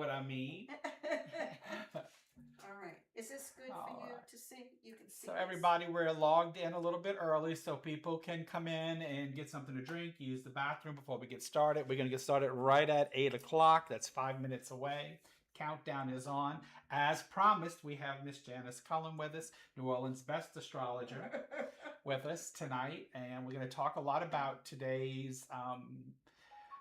what I mean. All right. Is this good All for you right. to see? You can see So this? everybody, we're logged in a little bit early so people can come in and get something to drink, use the bathroom before we get started. We're going to get started right at 8 o'clock. That's 5 minutes away. Countdown is on. As promised, we have Miss Janice Cullen with us, New Orleans' best astrologer, with us tonight. And we're going to talk a lot about today's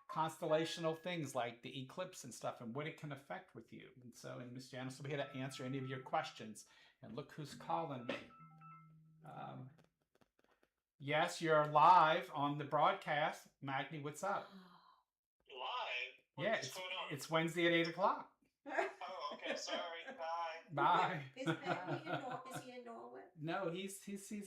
constellational things like the eclipse and stuff and what it can affect with you. And so, and Miss Janice will be here to answer any of your questions. And look who's calling me. Yes, you're live on the broadcast. Magni, what's up? Live? Yeah, What's going on? it's Wednesday at 8 o'clock. Oh, okay. Sorry. Bye. Bye. Is he in Norway? No, he's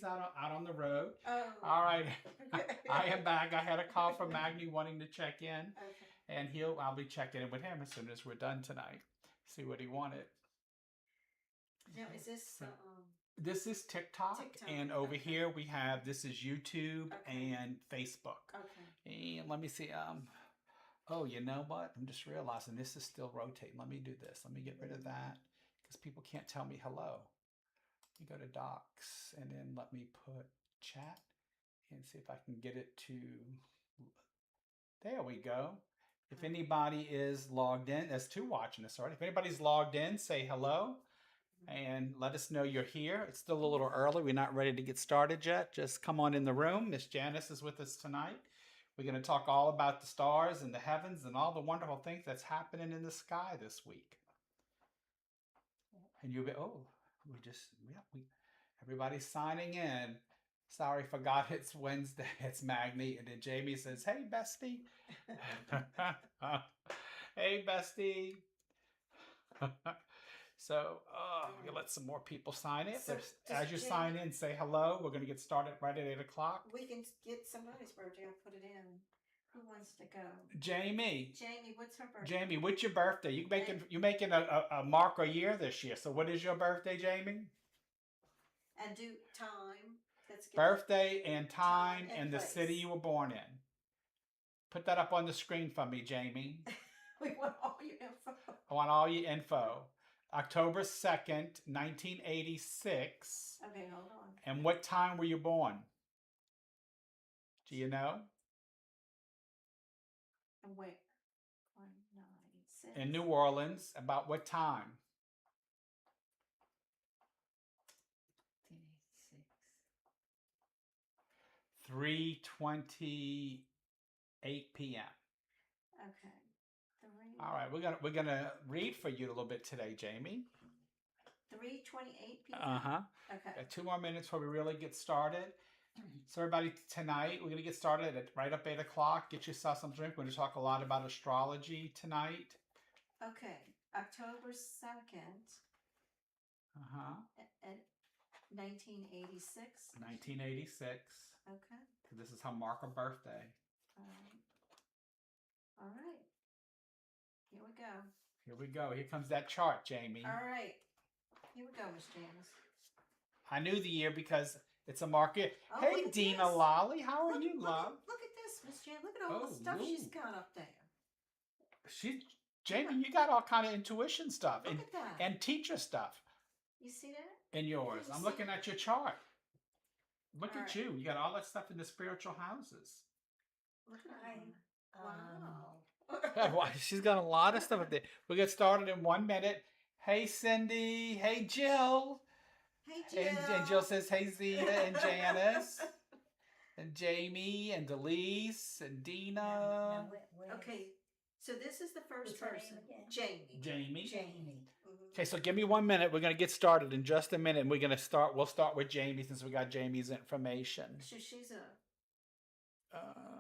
out on the road. Oh. All right. I am back. I had a call from Magni wanting to check in. Okay. And I'll be checking in with him as soon as we're done tonight. See what he wanted. Now, is this This is TikTok, and over here we have, this is YouTube and Facebook. Okay. And let me see, oh, you know what? I'm just realizing this is still rotating. Let me do this. Let me get rid of that because people can't tell me hello. You go to docs and then let me put chat and see if I can get it to, there we go. If anybody is logged in, there's two watching us already. If anybody's logged in, say hello and let us know you're here. It's still a little early. We're not ready to get started yet. Just come on in the room. Miss Janice is with us tonight. We're going to talk all about the stars and the heavens and all the wonderful things that's happening in the sky this week. And you'll be, everybody's signing in. Sorry, forgot it's Wednesday. It's Magni. And then Jamie says, hey, bestie. Hey, bestie. So, we'll let some more people sign in. So, as you sign in, say hello. We're going to get started right at 8 o'clock. We can get somebody's birthday. I'll put it in. Who wants to go? Jamie. Jamie, what's her birthday? Jamie, what's your birthday? You making a mark a year this year. So what is your birthday, Jamie? And do time. Let's get birthday and time and the place. city you were born in. Put that up on the screen for me, Jamie. We want all your info. I want all your info. October 2nd, 1986. Okay, hold on. And what time were you born? Do you know? And wait. 196. In New Orleans. About what time? 3:28 p.m. Okay. All right, we're gonna read for you a little bit today, Jamie. 3:28 p.m. Okay. Okay. 2 more minutes before we really get started. So everybody, tonight we're gonna get started at right up 8 o'clock. Get yourself some drink. We're gonna talk a lot about astrology tonight. Okay. October 2nd. At 1986. 1986. Okay. This is her mark of birthday. All right. Here we go. Here we go. Here comes that chart, Jamie. All right. Here we go, Miss Janice. I knew the year because it's a market. Oh, Hey, Dina this. Lolly, how are you, love? Look at this, Miss Janice. Look at all the stuff she's got up there. Jamie, you got all kind of intuition stuff Look at that. and teacher stuff. You see that? In yours. Yeah, I'm looking at your chart. Look all at right. you. You got all that stuff in the spiritual houses. Look at that. Yeah, well, she's got a lot of stuff up there. We'll get started in 1 minute. Hey, Cindy. Hey, Jill. Hey, Jill. And Jill says, hey, Zeta and Janice. And Jamie and Delise and Dina. Okay. So this is the first person. Jamie. Jamie. Okay, so give me 1 minute. We're going to get started in just a minute. And we'll start with Jamie since we got Jamie's information. So she's a...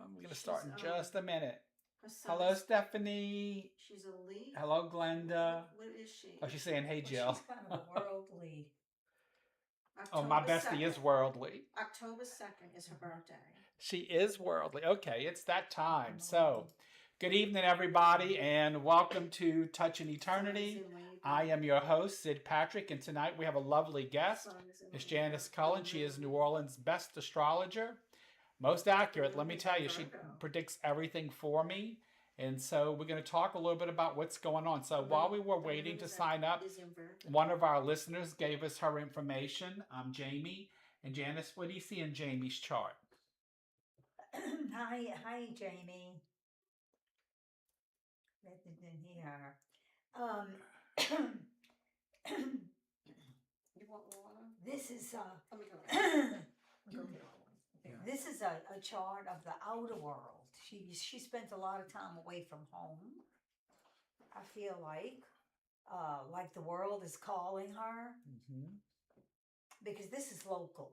we're going to start in just a minute. Son, Hello, Stephanie. She's a Lee. Hello, Glenda. What is she? Oh, she's saying, hey, Jill. She's kind of worldly. Oh, my bestie is worldly. October 2nd is her birthday. She is worldly. Okay, it's that time. So, good evening, everybody, and welcome to Touching Eternity. I am your host, Sid Patrick, and tonight we have a lovely guest, Miss Janice Cullen. She is New Orleans' best astrologer. Most accurate, let me tell you. She predicts everything for me, And so we're going to talk a little bit about what's going on. So while we were waiting to sign up, December. one of our listeners gave us her information, Jamie. And Janice, what do you see in Jamie's chart? Hi, Jamie. Didn't hear her. You want water? This is Let me go. Go get all one. Yeah. this is a chart of the outer world. She spent a lot of time away from home. I feel like the world is calling her Mm-hmm. because this is local.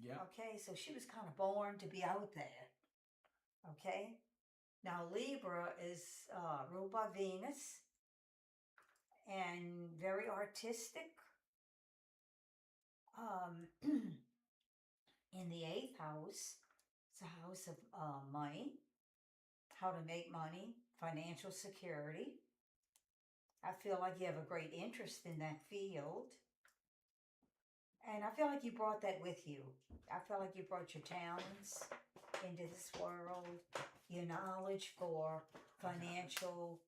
Yeah. Okay, so she was kind of born to be out there. Okay, now Libra is ruled by Venus and very artistic. In the eighth house, it's a house of money, how to make money, financial security. I feel like you have a great interest in that field. And I feel like you brought that with you. I feel like you brought your talents into this world, your knowledge for financial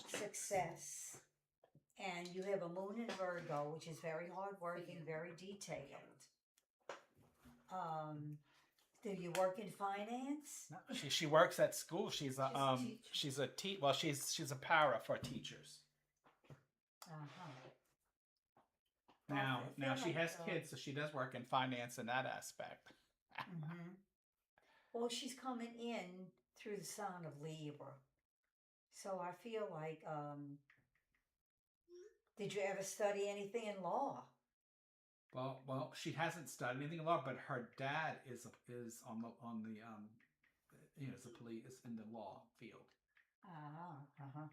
success. And you have a moon in Virgo, which is very hardworking, very detailed. Do you work in finance? No, she works at school. She's a She's a teacher. she's a para for teachers. Uh-huh. Now I feel she like, has kids, so she does work in finance in that aspect. Mm-hmm. Well, she's coming in through the sign of Libra. So I feel like, did you ever study anything in law? Well, she hasn't studied anything in law, but her dad is on the is a police is in the law field. Uh-huh.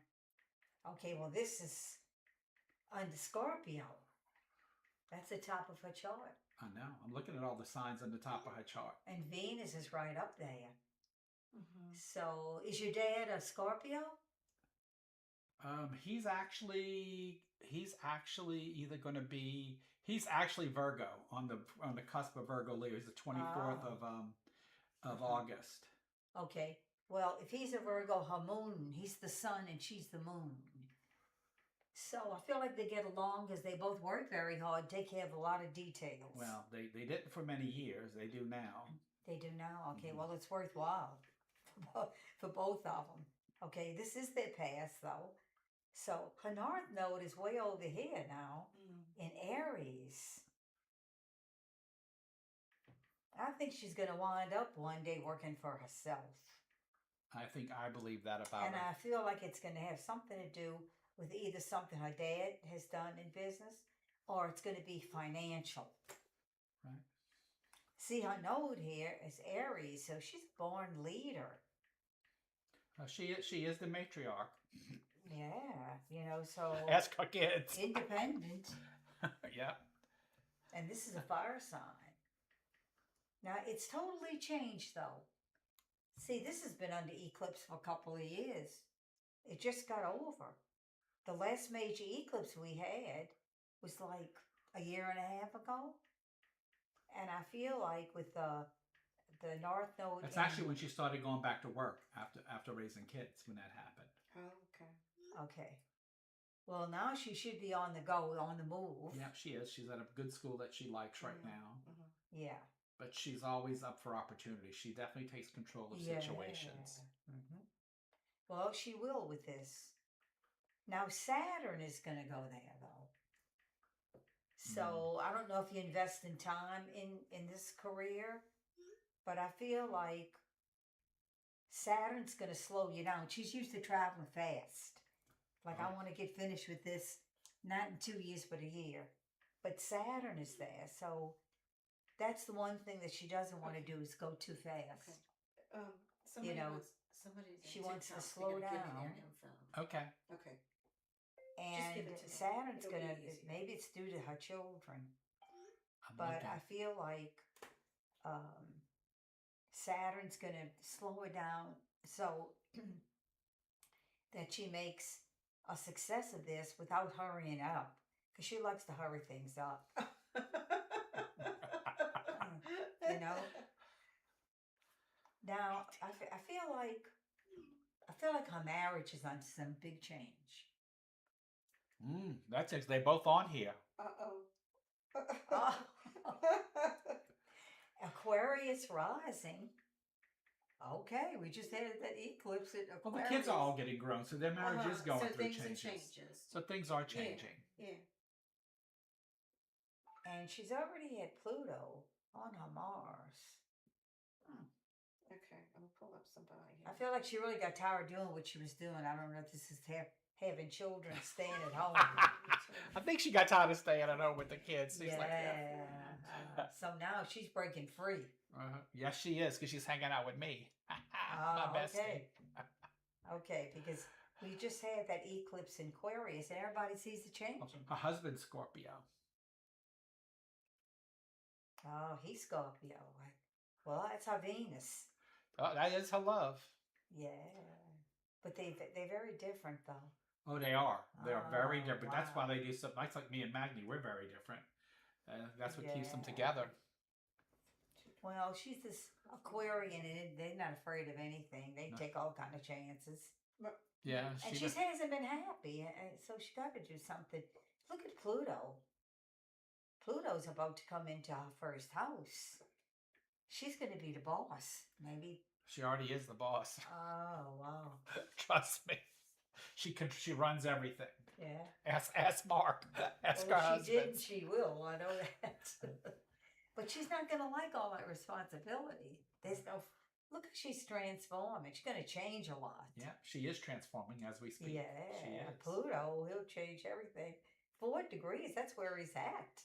Okay, well, this is under Scorpio. That's the top of her chart. I know. I'm looking at all the signs on the top of her chart. And Venus is right up there. Mm-hmm. So, is your dad a Scorpio? He's actually either going to be he's actually Virgo on the cusp of Virgo Leo. He's the 24th of August. Okay. Well, if he's a Virgo, her moon, he's the sun and she's the moon. So I feel like they get along because they both work very hard, take care of a lot of details. Well, they didn't for many years. They do now. They do now? Okay, Mhm. well, it's worthwhile for both of them. Okay, this is their past, though. So her north node is way over here now in Aries. I think she's going to wind up one day working for herself. I believe that about And her. I feel like it's going to have something to do with either something her dad has done in business or it's going to be financial. Right. See, her node here is Aries, so she's a born leader. She is the matriarch. Yeah, so Ask her kids. independent. Yeah. And this is a fire sign. Now, it's totally changed, though. See, this has been under eclipse for a couple of years. It just got over. The last major eclipse we had was like a year and a half ago. And I feel like with the North Node... That's actually when she started going back to work after raising kids when that happened. Oh, okay. Okay. Well, now she should be on the go, on the move. Yeah, she is. She's at a good school that she likes right now. Mm-hmm. Yeah. But she's always up for opportunity. She definitely takes control of situations. Mm-hmm. Well, she will with this. Now, Saturn is going to go there, though. So, I don't know if you invest in time in this career, but I feel like Saturn's going to slow you down. She's used to traveling fast. Like, I want to get finished with this, not in 2 years, but a year. But Saturn is there, so that's the one thing that she doesn't want to do is go too fast. Okay. Somebody know, somebody's she on wants to TikTok. slow They're gonna give me down. their info. Okay. Okay. And give it to me. Saturn's It'll be gonna, easier. maybe it's due to her children, I'm but looking. I feel like Saturn's gonna slow her down so that she makes a success of this without hurrying up, because she likes to hurry things up. You know? Now, I feel like I feel like her marriage is on some big change. That's it. They both on here. Uh-oh. Aquarius rising. Okay, we just had that eclipse at Well, Aquarius. the kids are all getting grown, so their marriage is going So through things are changes. changes. So things are changing. Yeah. And she's already had Pluto on her Mars. Okay, I'm gonna pull up somebody I here. feel like she really got tired doing what she was doing. I don't know if this is having children staying at home. I think she got tired of staying at home with the kids. She's like, So now she's breaking free. yes, she is, because she's hanging out with me. Oh, My bestie. okay. Okay, because we just had that eclipse in Aquarius, and everybody sees the change. Her husband's Scorpio. Oh, he's Scorpio. Well, that's our Venus. Oh, that is her love. Yeah, but they're very different though. Oh, they are. They are very Oh, different. That's wow. why they do something. That's like me and Magni. We're very different. That's what keeps them Yeah. together. Well, she's this Aquarian, and they're not afraid of anything. They No. take all kind of chances. Yeah, And she she hasn't been happy, so she got to do something. Look at Pluto. Pluto's about to come into her first house. She's going to be the boss, maybe. she already is the boss. Oh, wow. Trust me. She runs everything. Yeah. Ask Mark. Ask Well, her if she didn't, husband. she will. I know that. But she's not going to like all that responsibility. There's no. Look, she's transforming. She's going to change a lot. Yeah, she is transforming as we speak. Yeah. She is. Pluto, he'll change everything. 4 degrees, that's where he's at.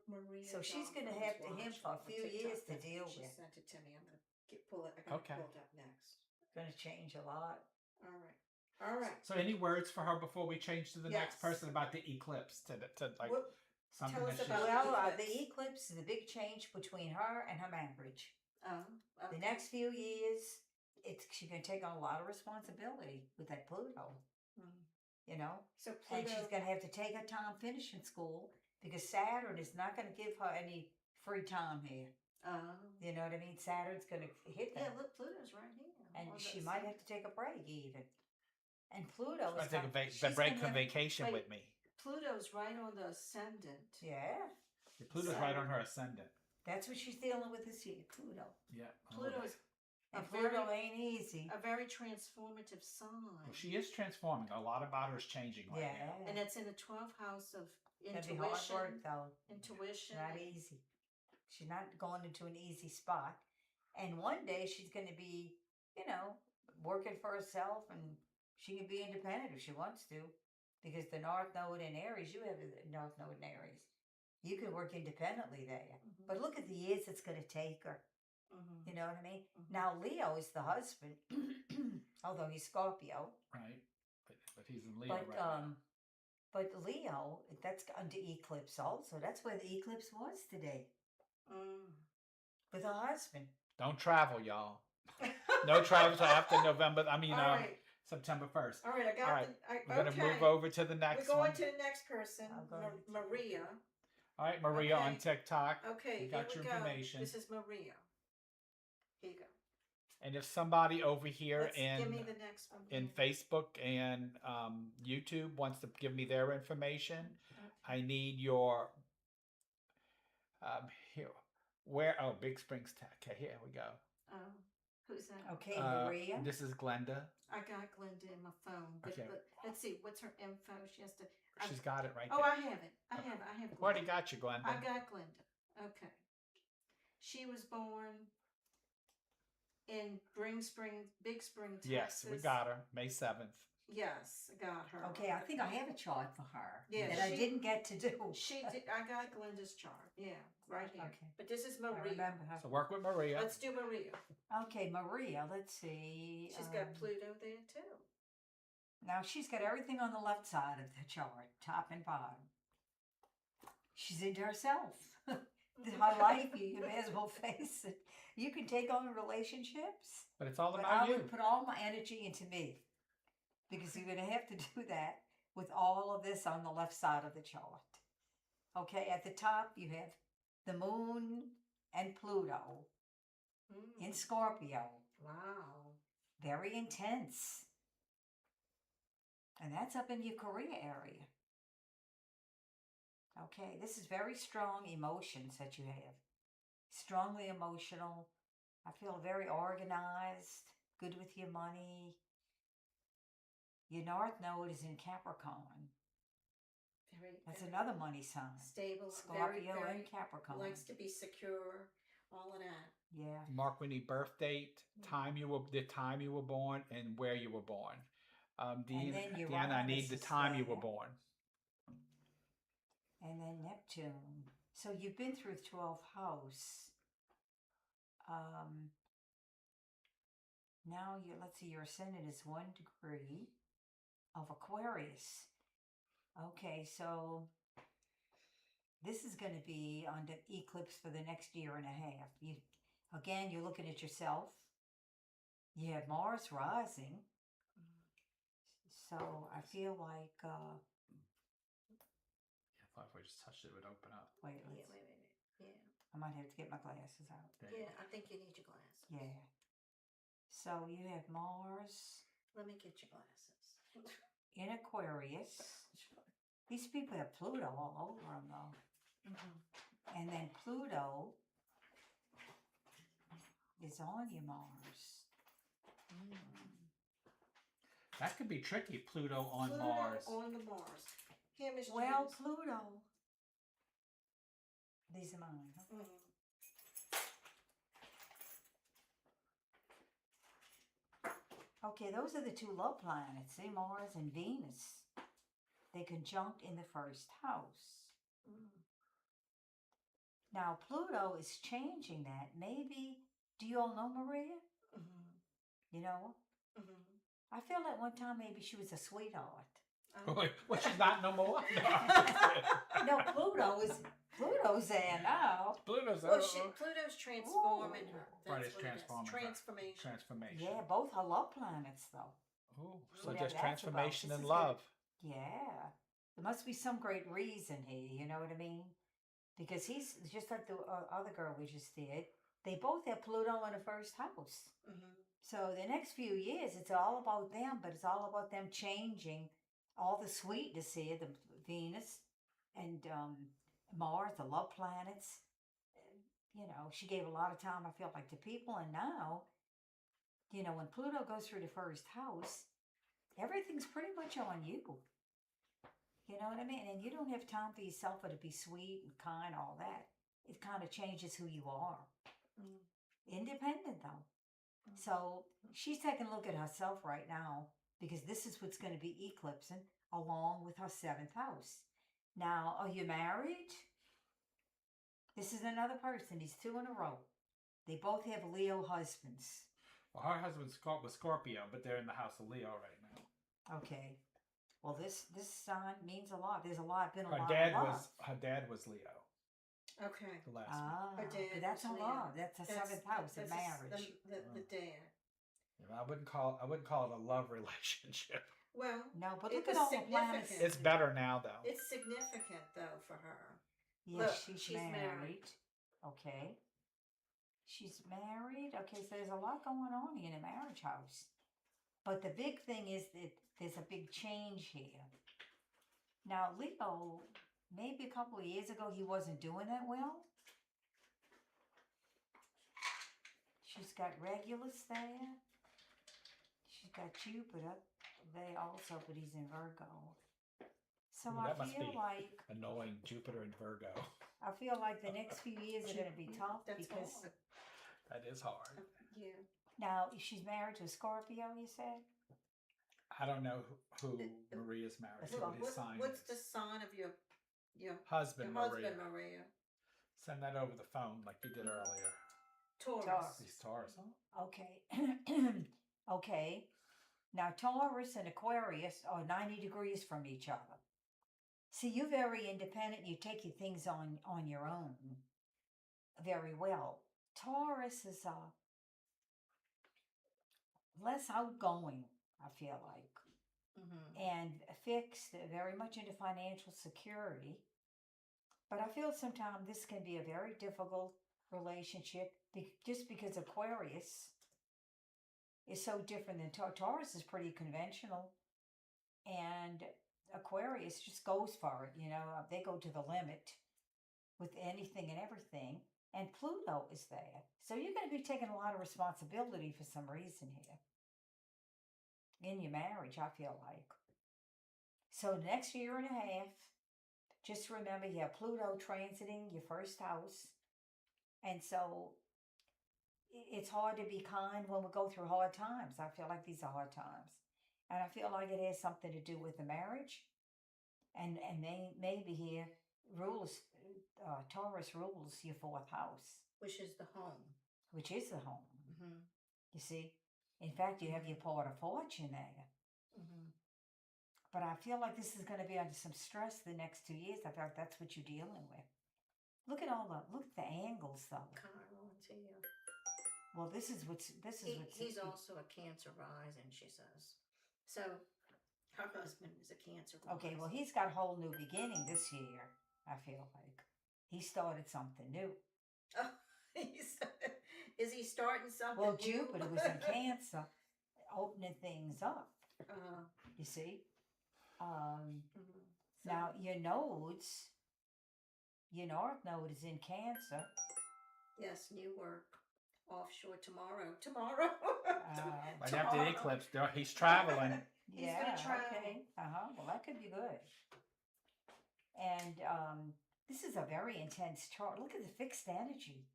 Maria. So she's gonna John's have to him watch for a on few TikTok. years to That's- deal she with. sent it to me. I'm gonna pull it. I got Okay. it pulled up next. Going to change a lot. All right. All right. So, any words for her before we change to the next Yes. person about the eclipse? To like What- something tell that us she. about Well, the the eclipse is a big change between her and her marriage. Oh, The okay. next few years, she's going to take on a lot of responsibility with that Pluto, Mhm. you know? So And Pluto. she's going to have to take her time finishing school because Saturn is not going to give her any free time here. You know what I mean? Saturn's going to hit Yeah, that. look, Pluto's right here. And On she that might side. have to take a break even. And Pluto I is take a she's break gonna for have- vacation wait. with me. Pluto's right on the ascendant. Yeah, Pluto's So- right on her ascendant. that's what she's dealing with this year, Pluto. Yeah. Pluto is And A Pluto very- ain't easy. a very transformative sign. Well, she is transforming. A lot about her is changing right Yeah. now. And it's in the 12th house of It's gonna be hard intuition. work though. Intuition. Not easy. She's not going into an easy spot. And one day she's going to be, working for herself, and she can be independent if she wants to. Because the North Node in Aries, you have the North Node in Aries. You can work independently there. Mhm. But look at the years it's going to take her. Mhm. You know what I mean? Mhm. Now Leo is the husband, although he's Scorpio. Right. But he's in Leo But right now. but Leo, that's under eclipse also. That's where the eclipse was today Mm. with her husband. Don't travel, y'all. No travel till after November. All right. September 1st. All right. I got All right, the. We're going to move over to the We're next going one. to the next person, I'll go to- Maria. All right, Maria on Okay. TikTok. Okay, We got here your we go. information. This is Maria. Here you go. And if somebody over here Let's give me the next one. in Facebook and YouTube wants to give me their information, I need your here. Big Springs Tech. Okay, here we go. Who's that? Okay, Maria. This is Glenda. I got Glenda in my phone, but, Okay. but let's see. What's her info? She has to. She's got it right Oh, there. I have it. I have I've already Glenda. got you, Glenda. I got Glenda. Okay. She was born in Big Spring, Texas. Yes, we got her. May 7th. Yes, I got her. Okay, I think I have a chart for her Yeah, that I she- didn't get to do. She did. I got Glenda's chart. Yeah, right here. Okay. But this is I Maria. remember her. So work with Maria. Let's do Maria. Okay, Maria. Let's see. She's got Pluto there too. Now she's got everything on the left side of the chart, top and bottom. She's into herself. Her life, you may as well face it. You can take on relationships, But it's all but about I you. would put all my energy into me because you're going to have to do that with all of this on the left side of the chart. Okay, at the top you have the moon and Pluto in Mm. Scorpio. Wow. very intense. And that's up in your career area. Okay, this is very strong emotions that you have. Strongly emotional. I feel very organized, good with your money. Your North Node is in Capricorn. Very, That's very another money sign. stable, Scorpio very, and Capricorn. likes to be secure, all of that. Yeah. Mark, we need birth date, the time you were born, and where you were born. And then Deanna, I need Uranus the is time you were there. born. And then Neptune. So you've been through 12th house. Now let's see, your ascendant is 1 degree of Aquarius. Okay, so this is going to be on the eclipse for the next year and a half. You're looking at yourself. You have Mars rising. So I feel like, I thought if we just touched it, it would open up. wait, Yeah, let's, wait. Yeah. I might have to get my glasses out. There you Yeah, I think you need your glasses. Yeah. So you have Mars Let me get your glasses. in Aquarius. These people have Pluto all over them, though. And then Pluto is on your Mars. That could be tricky. Pluto on Pluto Mars. on the Mars. Here, Miss Well, Janice. Pluto. These are mine. Huh? Mm. Okay, those are the two love planets, see, Mars and Venus. They conjunct in the first house. Mm. Now, Pluto is changing that. Maybe, do you all know Maria? Mhm. You know? Mhm. I feel like one time maybe she was a sweetheart. Well, she's not no more. No, Pluto's there now. Pluto's Well, Pluto's transforming her. That's Right, it's what it is. transforming her. Transformation. transformation. Yeah, both are love planets, though. Ooh, so Yeah, just that's transformation about- and this is good. love. Yeah. There must be some great reason here, you know what I mean? Because he's just like the other girl we just did. They both have Pluto in the first house. Mhm. So the next few years, it's all about them, but it's all about them changing all the sweetness here, the Venus and Mars, the love planets. You know, she gave a lot of time, I feel like, to people. And now, you know, when Pluto goes through the first house, everything's pretty much on you. You know what I mean? And you don't have time for yourself or to be sweet and kind, all that. It kind of changes who you are. Mm. Independent, though. So she's taking a look at herself right now because this is what's going to be eclipsing along with her 7th house. Now, are you married? This is another person. He's 2 in a row. They both have Leo husbands. Well, her husband's was Scorpio, but they're in the house of Leo right now. Okay. Well, this sign means a lot. There's a lot, been a Her lot dad of love. was Leo. Okay. The last one. Ah, Her dad but that's a was Leo. love. That's a 7th house of that's marriage. The dad. Yeah, I wouldn't call it a love relationship. Well, No, but it look at was all the planets. significant. It's better now though. It's significant though for her. Yes, Look, she's married. married. Okay. She's married. Okay, so there's a lot going on in a marriage house. But the big thing is that there's a big change here. Now, Leo, maybe a couple of years ago, he wasn't doing that well. She's got Regulus there. She's got Jupiter there also, but he's in Virgo. So Ooh, I that must feel be- like Annoying Jupiter and Virgo. I feel like the next few years are going to be tough That's because hard. That is hard. Yeah. now she's married to a Scorpio. You said. I don't know who Maria's married to. What his sign What's is. the sign of your Husband Maria. husband, Maria? Send that over the phone like you did earlier. Taurus. These Taurus. Huh? Okay. Okay. Now Taurus and Aquarius are 90 degrees from each other. See, you're very independent. You take your things on your own very well. Taurus is less outgoing, I feel like, Mm-hmm. and fixed, very much into financial security. But I feel sometimes this can be a very difficult relationship just because Aquarius is so different than Taurus is pretty conventional, and Aquarius just goes for it. You know, they go to the limit with anything and everything. And Pluto is there, so you're going to be taking a lot of responsibility for some reason here in your marriage. I feel like so the next year and a half. Just remember, you have Pluto transiting your first house. And so it's hard to be kind when we go through hard times. I feel like these are hard times. And I feel like it has something to do with the marriage. And maybe here, Taurus rules your fourth house, Which is the home. which is the home. Mm-hmm. You see? In fact, you have your part of fortune there. Mm-hmm. But I feel like this is going to be under some stress the next 2 years. I feel like that's what you're dealing with. Look at the angles though. Chiron too. Well, this is what's He's also a Cancer rising, she says. So her husband is a Cancer rising. okay. Well, he's got a whole new beginning this year. I feel like he started something new. Oh, is he starting something? Well, new? Jupiter was in Cancer, opening things up. You see. Mhm. So- Now your nodes, your North Node is in Cancer. Yes, new work. Offshore tomorrow. Tomorrow. Right after the eclipse, he's traveling. He's gonna travel. Okay. Well, that could be good. And this is a very intense chart. Look at the fixed energy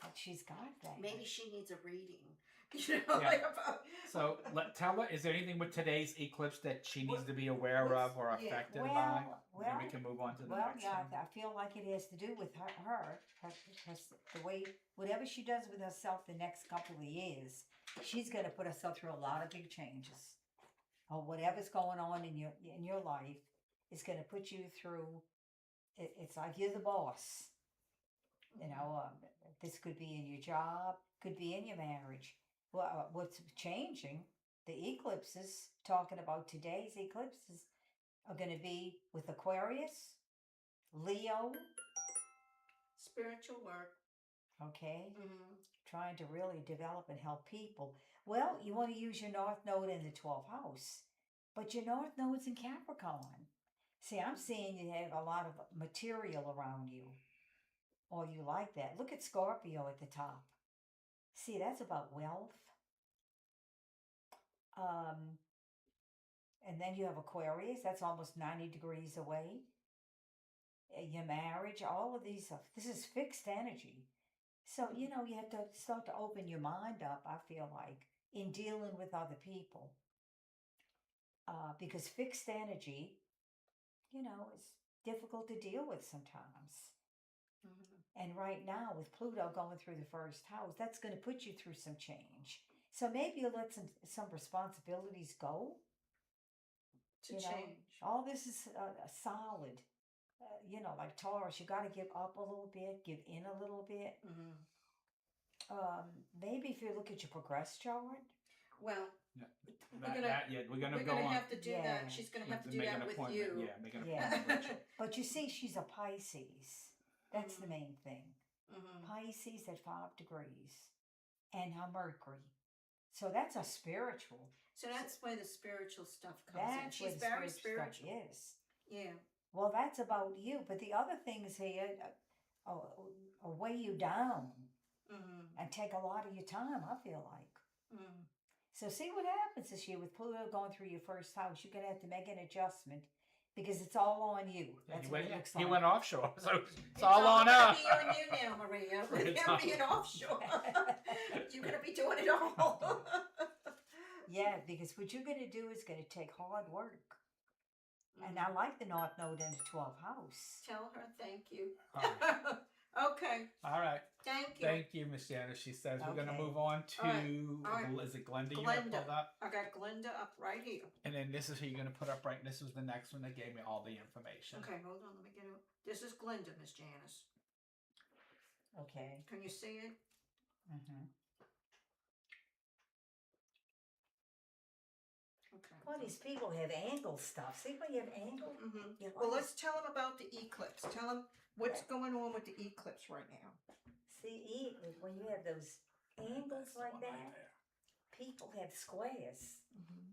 that she's got there. Maybe she needs a reading. You know, Yeah. like about. So tell her, is there anything with today's eclipse that she needs to be aware of or Yeah. affected Well, by? well, Then we can move on to the Well, next yeah, one. I feel like it has to do with her, the way, whatever she does with herself the next couple of years, she's going to put herself through a lot of big changes. Or whatever's going on in your life is going to put you through. It's like you're the boss. You know, this could be in your job, could be in your marriage. Well, what's changing? The eclipses, talking about today's eclipses, are going to be with Aquarius, Leo, Spiritual work. okay, Mm-hmm. trying to really develop and help people. Well, you want to use your North Node in the 12th house, but your North Node's in Capricorn. See, I'm seeing you have a lot of material around you, or you like that. Look at Scorpio at the top. See, that's about wealth. And then you have Aquarius, that's almost 90 degrees away. Your marriage, all of these stuff. This is fixed energy. So, you know, you have to start to open your mind up, I feel like, in dealing with other people. Because fixed energy, you know, is difficult to deal with sometimes. Mm-hmm. And right now, with Pluto going through the first house, that's going to put you through some change. So maybe you let some responsibilities go. To You know, change. all this is solid. You know, like Taurus, you got to give up a little bit, give in a little bit. Mm-hmm. Maybe if you look at your progress chart. Well, We're gonna we're go gonna on. have to do Yeah. that. She's gonna have to do Make an that with appointment. you. Yeah, make an Yeah. appointment. with you. But you see, she's a Pisces. That's the main thing. Mm-hmm. Pisces at 5 degrees. And her Mercury. So that's a spiritual. So that's where the spiritual stuff comes in. That's She's where the very spiritual spiritual. stuff is. Yeah. Well, that's about you. But the other things here weigh you down Mm-hmm. and take a lot of your time, I feel like. Mm. So see what happens this year with Pluto going through your first house. You're going to have to make an adjustment because it's all on you. That's what it looks like. He went offshore, so it's It's all on gonna us. be on you now, Maria. With It's him all- being offshore, you're gonna be doing it all. Yeah, because what you're going to do is going to take hard work. And I like the North Node in the 12th house. Tell her thank you. All Okay, All right. thank you. Thank you, Miss Janice. She says we're going to Okay. move on to, All right. is it Glenda you have Glenda. pulled up? I got Glinda up right here. And then this is who you're going to put up right. This was the next one that gave me all the information. Okay, hold on. Let me get it. This is Glinda, Miss Janice. Okay. Can you see it? Mm-hmm. Okay. Well, these people have angle stuff. See when you have angle? Mm-hmm. You Well, like- let's tell them about the eclipse. Tell them what's going on with the eclipse right now. See, when you have those angles like That's the one that, right there. people have squares, Mm-hmm.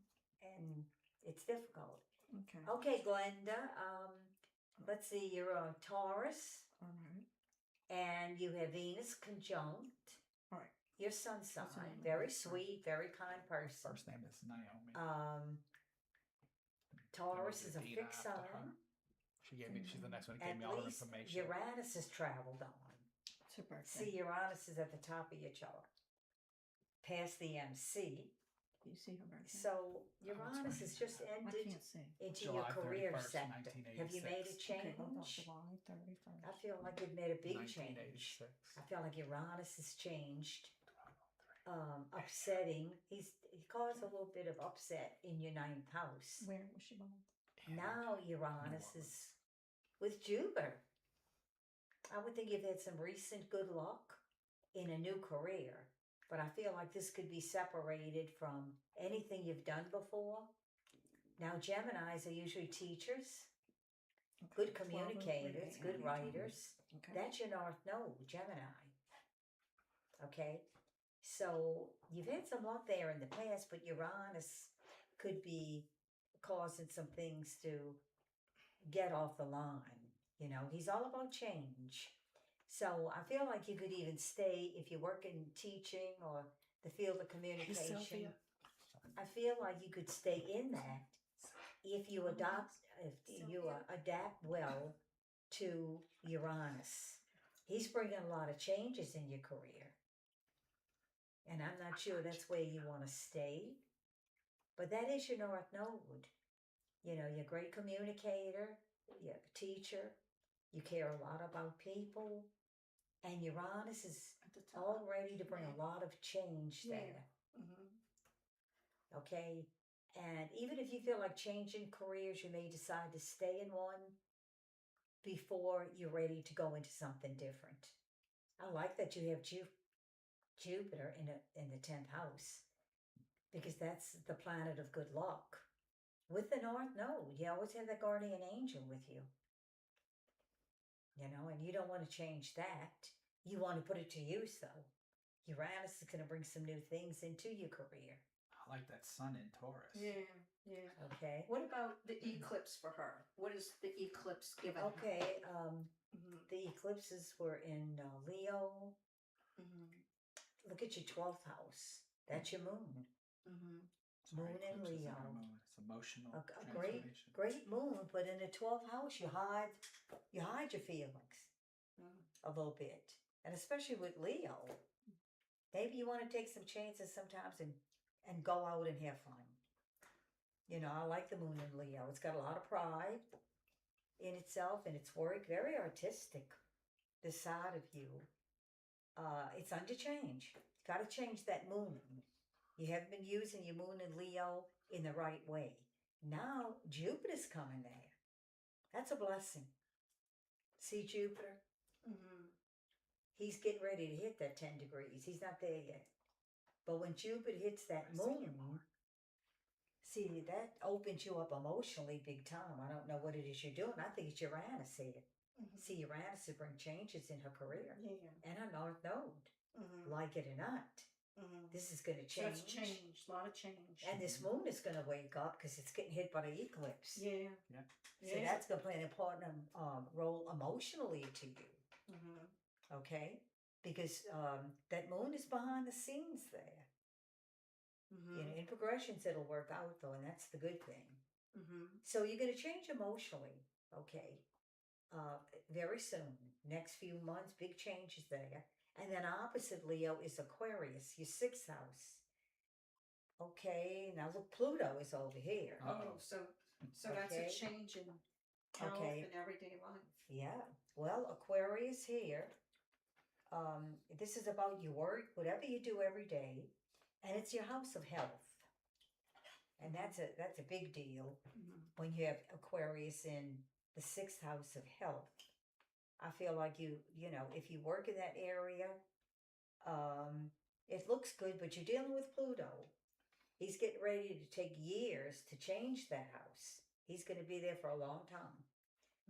and it's difficult. Okay. Okay, Glenda. Let's see. You're a Taurus, All right. and you have Venus conjunct. All right. Your sun What's sign, the name of very your sun? sweet, very kind person. First name is Naomi. Taurus There is was a Dina fixed after sign. her. She's the next one. Who gave At me all her least information. Uranus has traveled on. It's her birthday. See, Uranus is at the top of your chart, past the MC. Do you see her birthday? So it's Uranus has just I ended can't see. into July your career 31st, sector. Have you made a 1986. change? Okay, hold on. July 31st. I feel like you've made a big change. 1986. I feel like Uranus has changed. Upsetting. He caused a little bit of upset in your ninth house. Where was she born? Now Uranus is with Jupiter. I would think you've had some recent good luck in a new career, but I feel like this could be separated from anything you've done before. Now Geminis are usually teachers, good 12:03 communicators, good a.m. writers. Okay. That's your North Node, Gemini. Okay? So you've had some luck there in the past, but Uranus could be causing some things to get off the line. You know, he's all about change. So I feel like you could even stay if you work in teaching or the field of communication. Sylvia. I feel like you could stay in that if you adapt well to Uranus. He's bringing a lot of changes in your career. And I'm not sure that's where you want to stay. But that is your North Node. You know, you're a great communicator, you're a teacher, you care a lot about people, and Uranus is At the top. all ready to bring Yeah. a lot of change Yeah. there. Mm-hmm. Okay? And even if you feel like changing careers, you may decide to stay in one before you're ready to go into something different. I like that you have Jupiter in the 10th house, because that's the planet of good luck. With the North Node, you always have that guardian angel with you. You know, and you don't want to change that. You want to put it to use, though. Uranus is going to bring some new things into your career. I like that sun in Taurus. Yeah. Yeah. Okay? What about the eclipse for her? What is the eclipse given her? Okay, Mm-hmm. the eclipses were in Leo. Mm-hmm. Look at your 12th house. That's your moon. Mm-hmm. It's very Moon and eclipses in our Leo. moon. It's emotional A great, transformation. great moon, but in the 12th house, you hide your feelings a little bit, and especially with Leo. Maybe you want to take some chances sometimes and go out and have fun. You know, I like the moon in Leo. It's got a lot of pride in itself and its work. Very artistic. This side of you. It's under change. Got to change that moon. You haven't been using your moon in Leo in the right way. Now Jupiter's coming there. That's a blessing. See Jupiter? Mm-hmm. He's getting ready to hit that 10 degrees. He's not there yet. But when Jupiter hits that moon, see, that opens you up emotionally big time. I don't know what it is you're doing. I think it's Uranus here. Mm-hmm. See, Uranus will bring changes in her career Yeah. and her North Node. Mm-hmm. Like it or not, Mm-hmm. this is going to So change. it's changed. A lot of change. And this moon is going to wake up because it's getting hit by the eclipse. Yeah. Yeah. So that's going to play an important role emotionally to you. Mm-hmm. Okay? Because that moon is behind the scenes there. Mm-hmm. You know, in progressions, it'll work out, though, and that's the good thing. Mm-hmm. So you're going to change emotionally, okay? Very soon. Next few months, big changes there. And then opposite Leo is Aquarius, your 6th house. Okay, now look, Pluto is over here. Oh, so that's Okay. a change in health Okay. and everyday life. Yeah. Well, Aquarius here. This is about your work, whatever you do every day, and it's your house of health. And that's a big deal Mm-hmm. when you have Aquarius in the 6th house of health. I feel like you know, if you work in that area, it looks good, but you're dealing with Pluto. He's getting ready to take years to change that house. He's going to be there for a long time.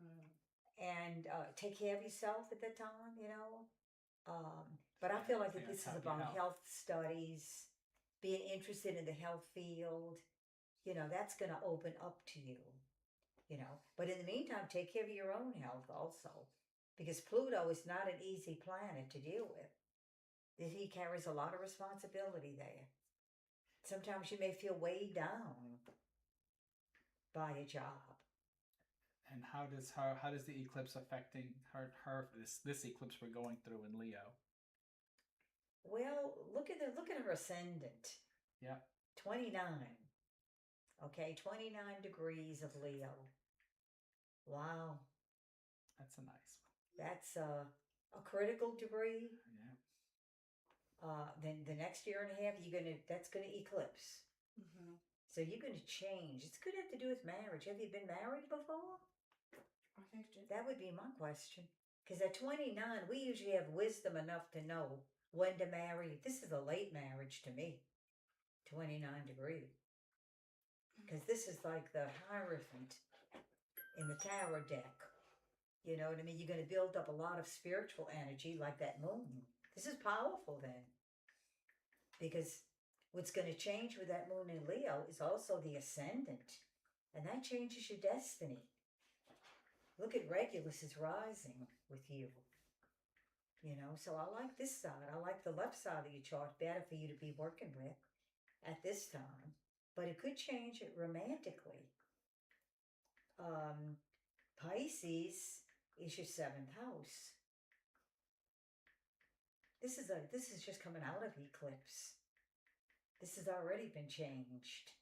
Mm-hmm. And take care of yourself at that time, you know. But I feel like Yeah, that this is top of your about health. health studies being interested in the health field, that's going to open up to you, But in the meantime, take care of your own health also, because Pluto is not an easy planet to deal with. He carries a lot of responsibility there. Sometimes you may feel weighed down by a job. And how does the eclipse affecting her this eclipse we're going through in Leo? Well, look at her ascendant. Yeah. 29. Okay, 29 degrees of Leo. Wow. That's a nice one. That's a critical degree. Yeah. Then the next year and a half, that's gonna eclipse. Mm-hmm. So you're gonna change. It's gonna have to do with marriage. Have you been married before? I think so. That would be my question. Because at 29, we usually have wisdom enough to know when to marry. This is a late marriage to me. 29 degrees. Because this is like the Hierophant in the Tower deck. You know what I mean? You're going to build up a lot of spiritual energy like that moon. This is powerful then. Because what's going to change with that moon in Leo is also the ascendant. And that changes your destiny. Look at Regulus is rising with you. So I like this side. I like the left side of your chart better for you to be working with at this time. But it could change it romantically. Pisces is your 7th house. This is just coming out of eclipse. This has already been changed.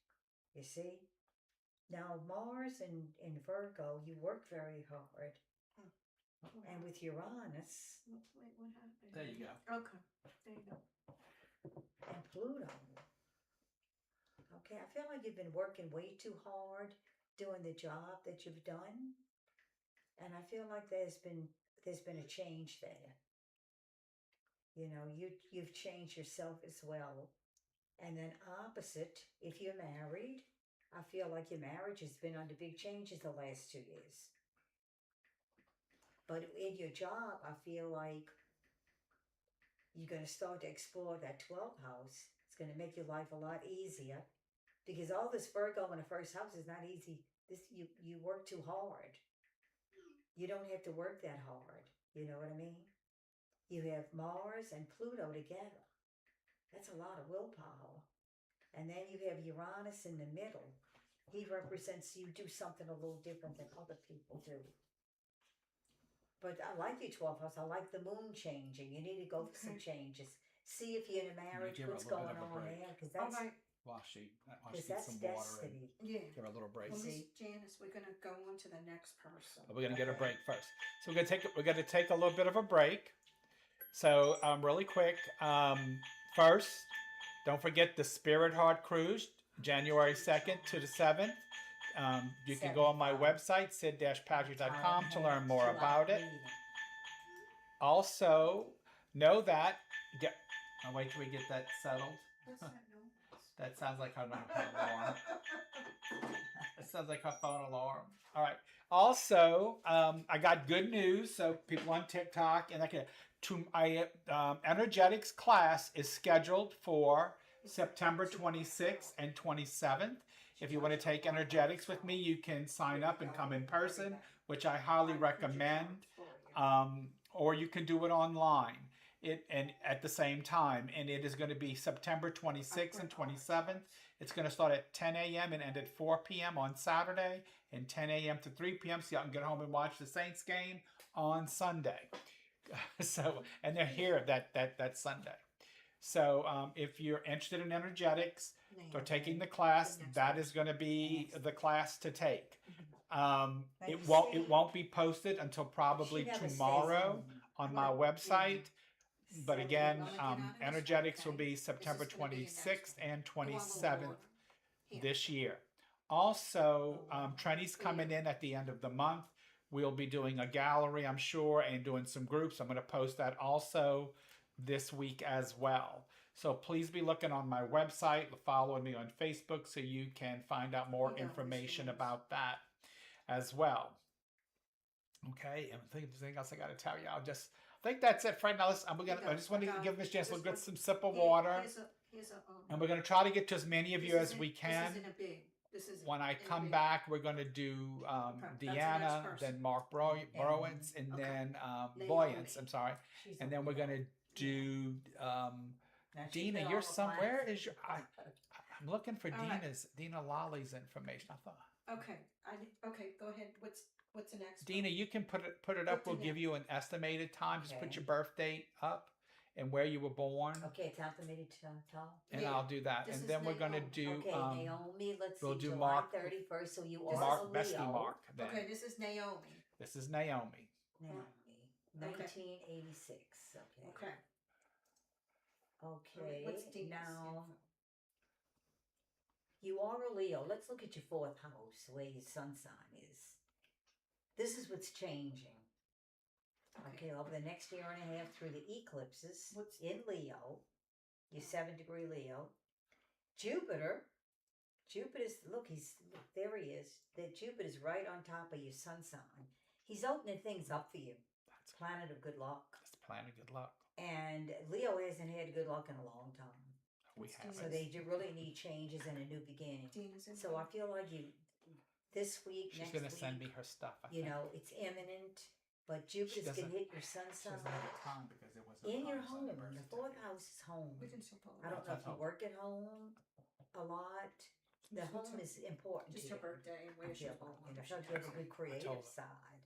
You see? Now Mars in Virgo, you work very hard. And with Uranus. Wait, what happened? There you go. Okay, there you go. And Pluto. Okay, I feel like you've been working way too hard doing the job that you've done. And I feel like there's been a change there. You've changed yourself as well. And then opposite, if you're married, I feel like your marriage has been under big changes the last 2 years. But in your job, I feel like you're going to start to explore that 12th house. It's going to make your life a lot easier. Because all this Virgo in the first house is not easy. You work too hard. You don't have to work that hard. You know what I mean? You have Mars and Pluto together. That's a lot of willpower. And then you have Uranus in the middle. He represents you do something a little different than other people do. But I like your 12th house. I like the moon changing. You need to go for some changes. See if you're in a marriage, give her a what's little going bit of a on break. there. Because All that's, right, While she cause gets that's some water and destiny. yeah. give her a little break. Well, See? Miss Janice, we're gonna go on to the next person. But we're gonna get a break first. So we're gonna take a little bit of a break. So really quick, first, don't forget the Spirit Heart Cruise, January 2nd to the 7th. You can go on my website, sid-patrick.com, to learn more about it. Also, know that I'll wait till we get that settled. What's that noise? That sounds like her phone alarm. That sounds like her phone alarm. All right. Also, I got good news. So people on TikTok and energetics class is scheduled for September 26th and 27th. If you want to take energetics with me, you can sign up and come in person, which I highly recommend. Or you can do it online. And at the same time, and it is going to be September 26th and 27th. It's going to start at 10 a.m. and end at 4 p.m. on Saturday, and 10 a.m. to 3 p.m. so y'all can get home and watch the Saints game on Sunday. And they're here that Sunday. So if you're interested in energetics or taking the class, that is going to be the class to take. It won't be posted until probably tomorrow on my website. But again, energetics will be September 26th and 27th this year. Also, Trini's coming in at the end of the month. We'll be doing a gallery, I'm sure, and doing some groups. I'm going to post that also this week as well. So please be looking on my website, following me on Facebook so you can find out more information about that as well. Okay, and I think there's anything else I got to tell you. I think that's it, Fred. Now, I just want to give Miss Janice a good some sip of water. Here's a, And we're going to try to get to as many of you as we This can. isn't a big. This is When I in a come big- back, we're going to do Okay, that's the next Deanna, person. then Mark Browens, and Okay. then Naomi. Boyance. I'm sorry. She's And a then we're Leo. going to do Now, she's Dina. been You're all the somewhere. classes. Is your I'm looking for All right. Dina Lolly's information. I thought Okay. Okay. Go ahead. What's the next? Dina, one? you can put it up. What's the We'll give next? you an estimated time. Just put Okay. your birth date up and where you were born, Okay, it's out for me to tell. and Yeah, I'll do that. this And is then we're going to Naomi. do Okay, Naomi, let's we'll see, do July Mark- 31st, so you This are is- Mark a Bestie Leo. Mark. Then. Okay. This is Naomi. This is Naomi. Naomi, Okay. 1986, okay. Okay. Okay, What's Dina's now, info? you are a Leo. Let's look at your fourth house, where your sun sign is. This is what's changing. Okay, over the next year and a half through the eclipses What's- in Leo, your 7-degree Leo, Jupiter's, look, there he is. Jupiter's right on top of your sun sign. He's opening things up for you. That's Planet of good luck. that's the plan of good luck. And Leo hasn't had good luck in a long time. We Let's have do So it. they do really need changes and a new beginning. Dina's info. So I feel like this week, She's next going to week, send me her stuff. I you think. know, it's imminent. But Jupiter's doesn't- gonna hit your sun She sign doesn't have the time because it wasn't in your promised on her home. birth The fourth certificate. house is home. We can still pull it I don't out. know if you work at home a lot. The Just what's home her- is important Just to her you. birthday and I where she's feel born. like, and I feel like you have a good told creative her. side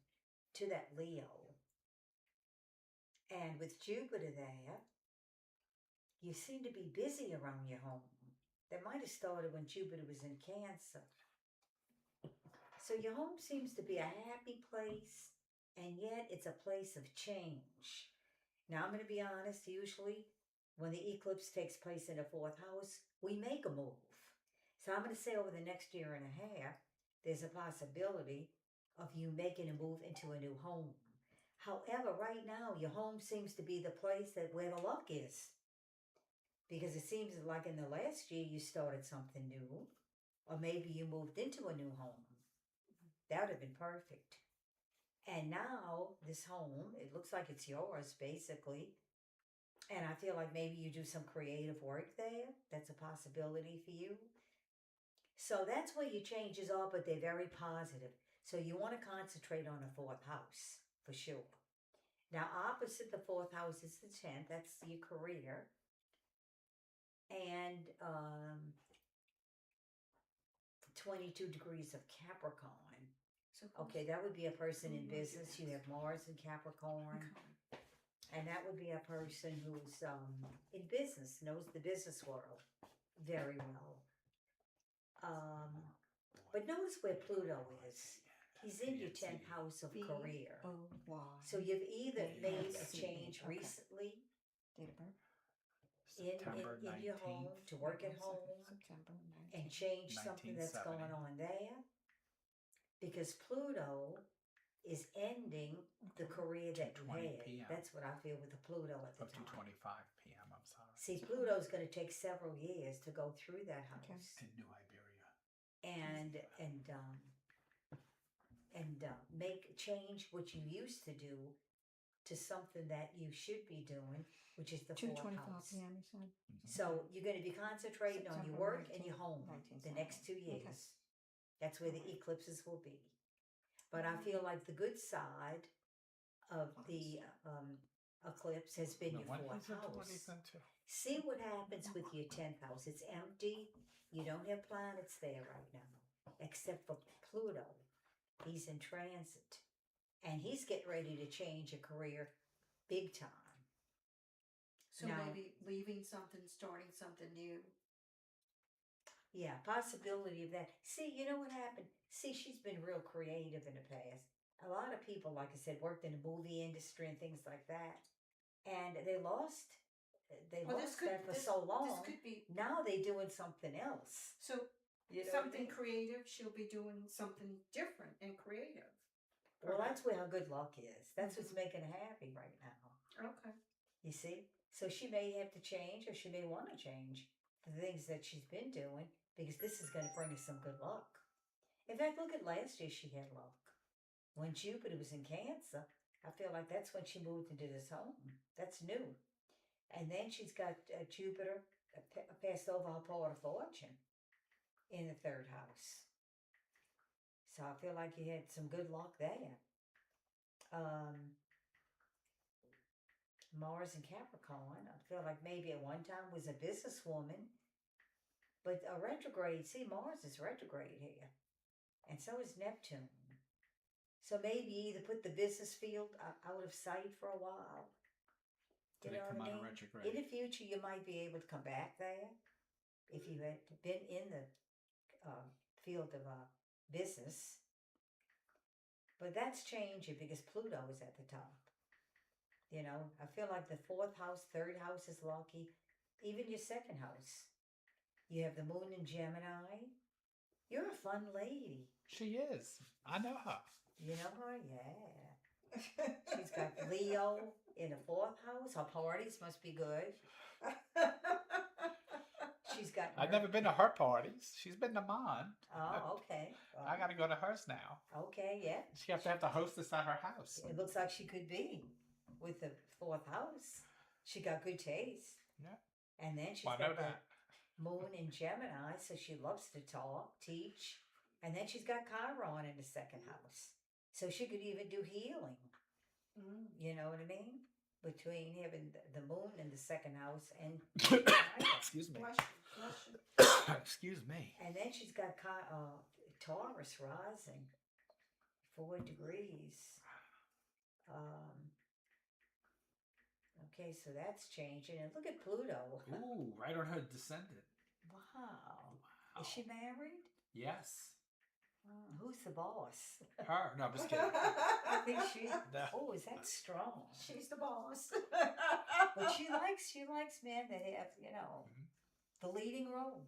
to that Leo. And with Jupiter there, you seem to be busy around your home. That might have started when Jupiter was in Cancer. So your home seems to be a happy place, and yet it's a place of change. Now, I'm going to be honest, usually when the eclipse takes place in the fourth house, we make a move. So I'm going to say over the next year and a half, there's a possibility of you making a move into a new home. However, right now, your home seems to be the place where the luck is. Because it seems like in the last year you started something new, or maybe you moved into a new home. That would have been perfect. And now, this home, it looks like it's yours, basically. And I feel like maybe you do some creative work there. That's a possibility for you. So that's where your changes are, but they're very positive. So you want to concentrate on the fourth house, for sure. Now, opposite the fourth house is the 10th. That's your career. And 22 degrees of Capricorn. So who's- Okay, that would be a person in Who knows your business. You business? have Mars in Capricorn. Okay. And that would be a person who's in business, knows the business world very well. But notice where Pluto is. He's in your 10th house of career. B-O-Y. So you've either A-S-C-E, made a change okay. recently Date of birth? September in your home, 19th. to work at home, September 19th. and change something that's going 1970. on there. Because Pluto is ending the career that you 2:20 had. p.m. That's what I feel with the Pluto at the Of time. 2:25 p.m. I'm sorry. See, Pluto's going to take several years to go through that Okay. house In New Iberia. and change what you used to do to something that you should be doing, which is the fourth 2:25 house. p.m. You said. So you're going to be concentrating on your September work and your 19th, home 19th, the next 2 okay. years. That's where the eclipses will be. But I feel like the good side of the eclipse has been No, your what fourth is it? What house. is that too? See what happens with your 10th house. It's empty. You don't have planets there right now, except for Pluto. He's in transit. And he's getting ready to change a career big time. So Now- maybe leaving something, starting something new. Yeah, possibility of that. See, you know what happened? See, she's been real creative in the past. A lot of people, like I said, worked in the movie industry and things like that. And they lost that for so long. This could be Now they're doing something else. so You know what I something mean? creative. She'll be doing something different and creative. Well, that's where her good luck is. That's what's Mhm. making her happy right now. Okay. You see? So she may have to change, or she may want to change the things that she's been doing, because this is going to bring her some good luck. In fact, look at last year, she had luck. When Jupiter was in Cancer, I feel like that's when she moved into this home. That's new. And then she's got Jupiter passed over her part of fortune in the third house. So I feel like you had some good luck there. Mars and Capricorn, I feel like maybe at one time was a businesswoman, but a retrograde. See, Mars is retrograde here, and so is Neptune. So maybe either put the business field out of sight for a while. Did it come out of retrograde? In the future, you might be able to come back there if you had been in the field of business. But that's changing because Pluto is at the top. You know, I feel like the fourth house, third house is lucky. Even your second house. You have the moon in Gemini. You're a fun lady. She is. I know her. You know her? Yeah. She's got Leo in the fourth house. Her parties must be good. She's got. I've never been to her parties. She's been to mine. Oh, okay. Well, I got to go to hers now. okay, yeah. She have to have the hostess at her house. It looks like she could be with the fourth house. She got good taste. Yeah. And then she's Well, I know got the that. moon in Gemini, so she loves to talk, teach. And then she's got Chiron in the second house. So she could even do healing. You know what I mean? Between having the moon in the second house and Excuse me. Bless you, bless you. Excuse me. and then she's got Taurus rising 4 degrees. Okay, so that's changing. And look at Pluto. Ooh, right on her descendant. Wow. Wow. Is she married? Yes. Who's the boss? Her. No, I'm just kidding. I think she. No. Oh, is that strong? She's the boss. But she likes men that have, you know, Mhm. the leading role.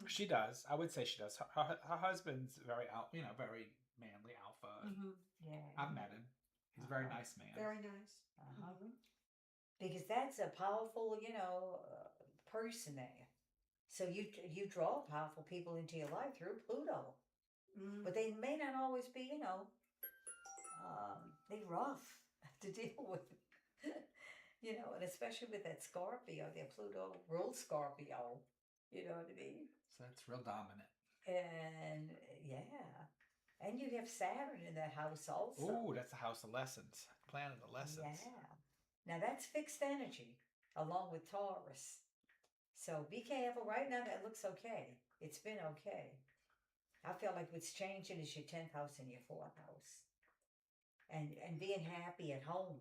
She does. I would say she does. Her husband's very very manly alpha. Yeah. I've met him. He's a very nice man. Very nice. Uh-huh. Because that's a powerful, you know, person there. So you draw powerful people into your life through Pluto. But they may not always be, you know, they rough to deal with. You know, and especially with that Scorpio, their Pluto rules Scorpio. You know what I mean? So that's real dominant. And yeah. And you have Saturn in that house also. Ooh, that's the house of lessons. Planet of lessons. Yeah. Now that's fixed energy along with Taurus. So be careful. Right now that looks okay. It's been okay. I feel like what's changing is your 10th house and your 4th house. And being happy at home.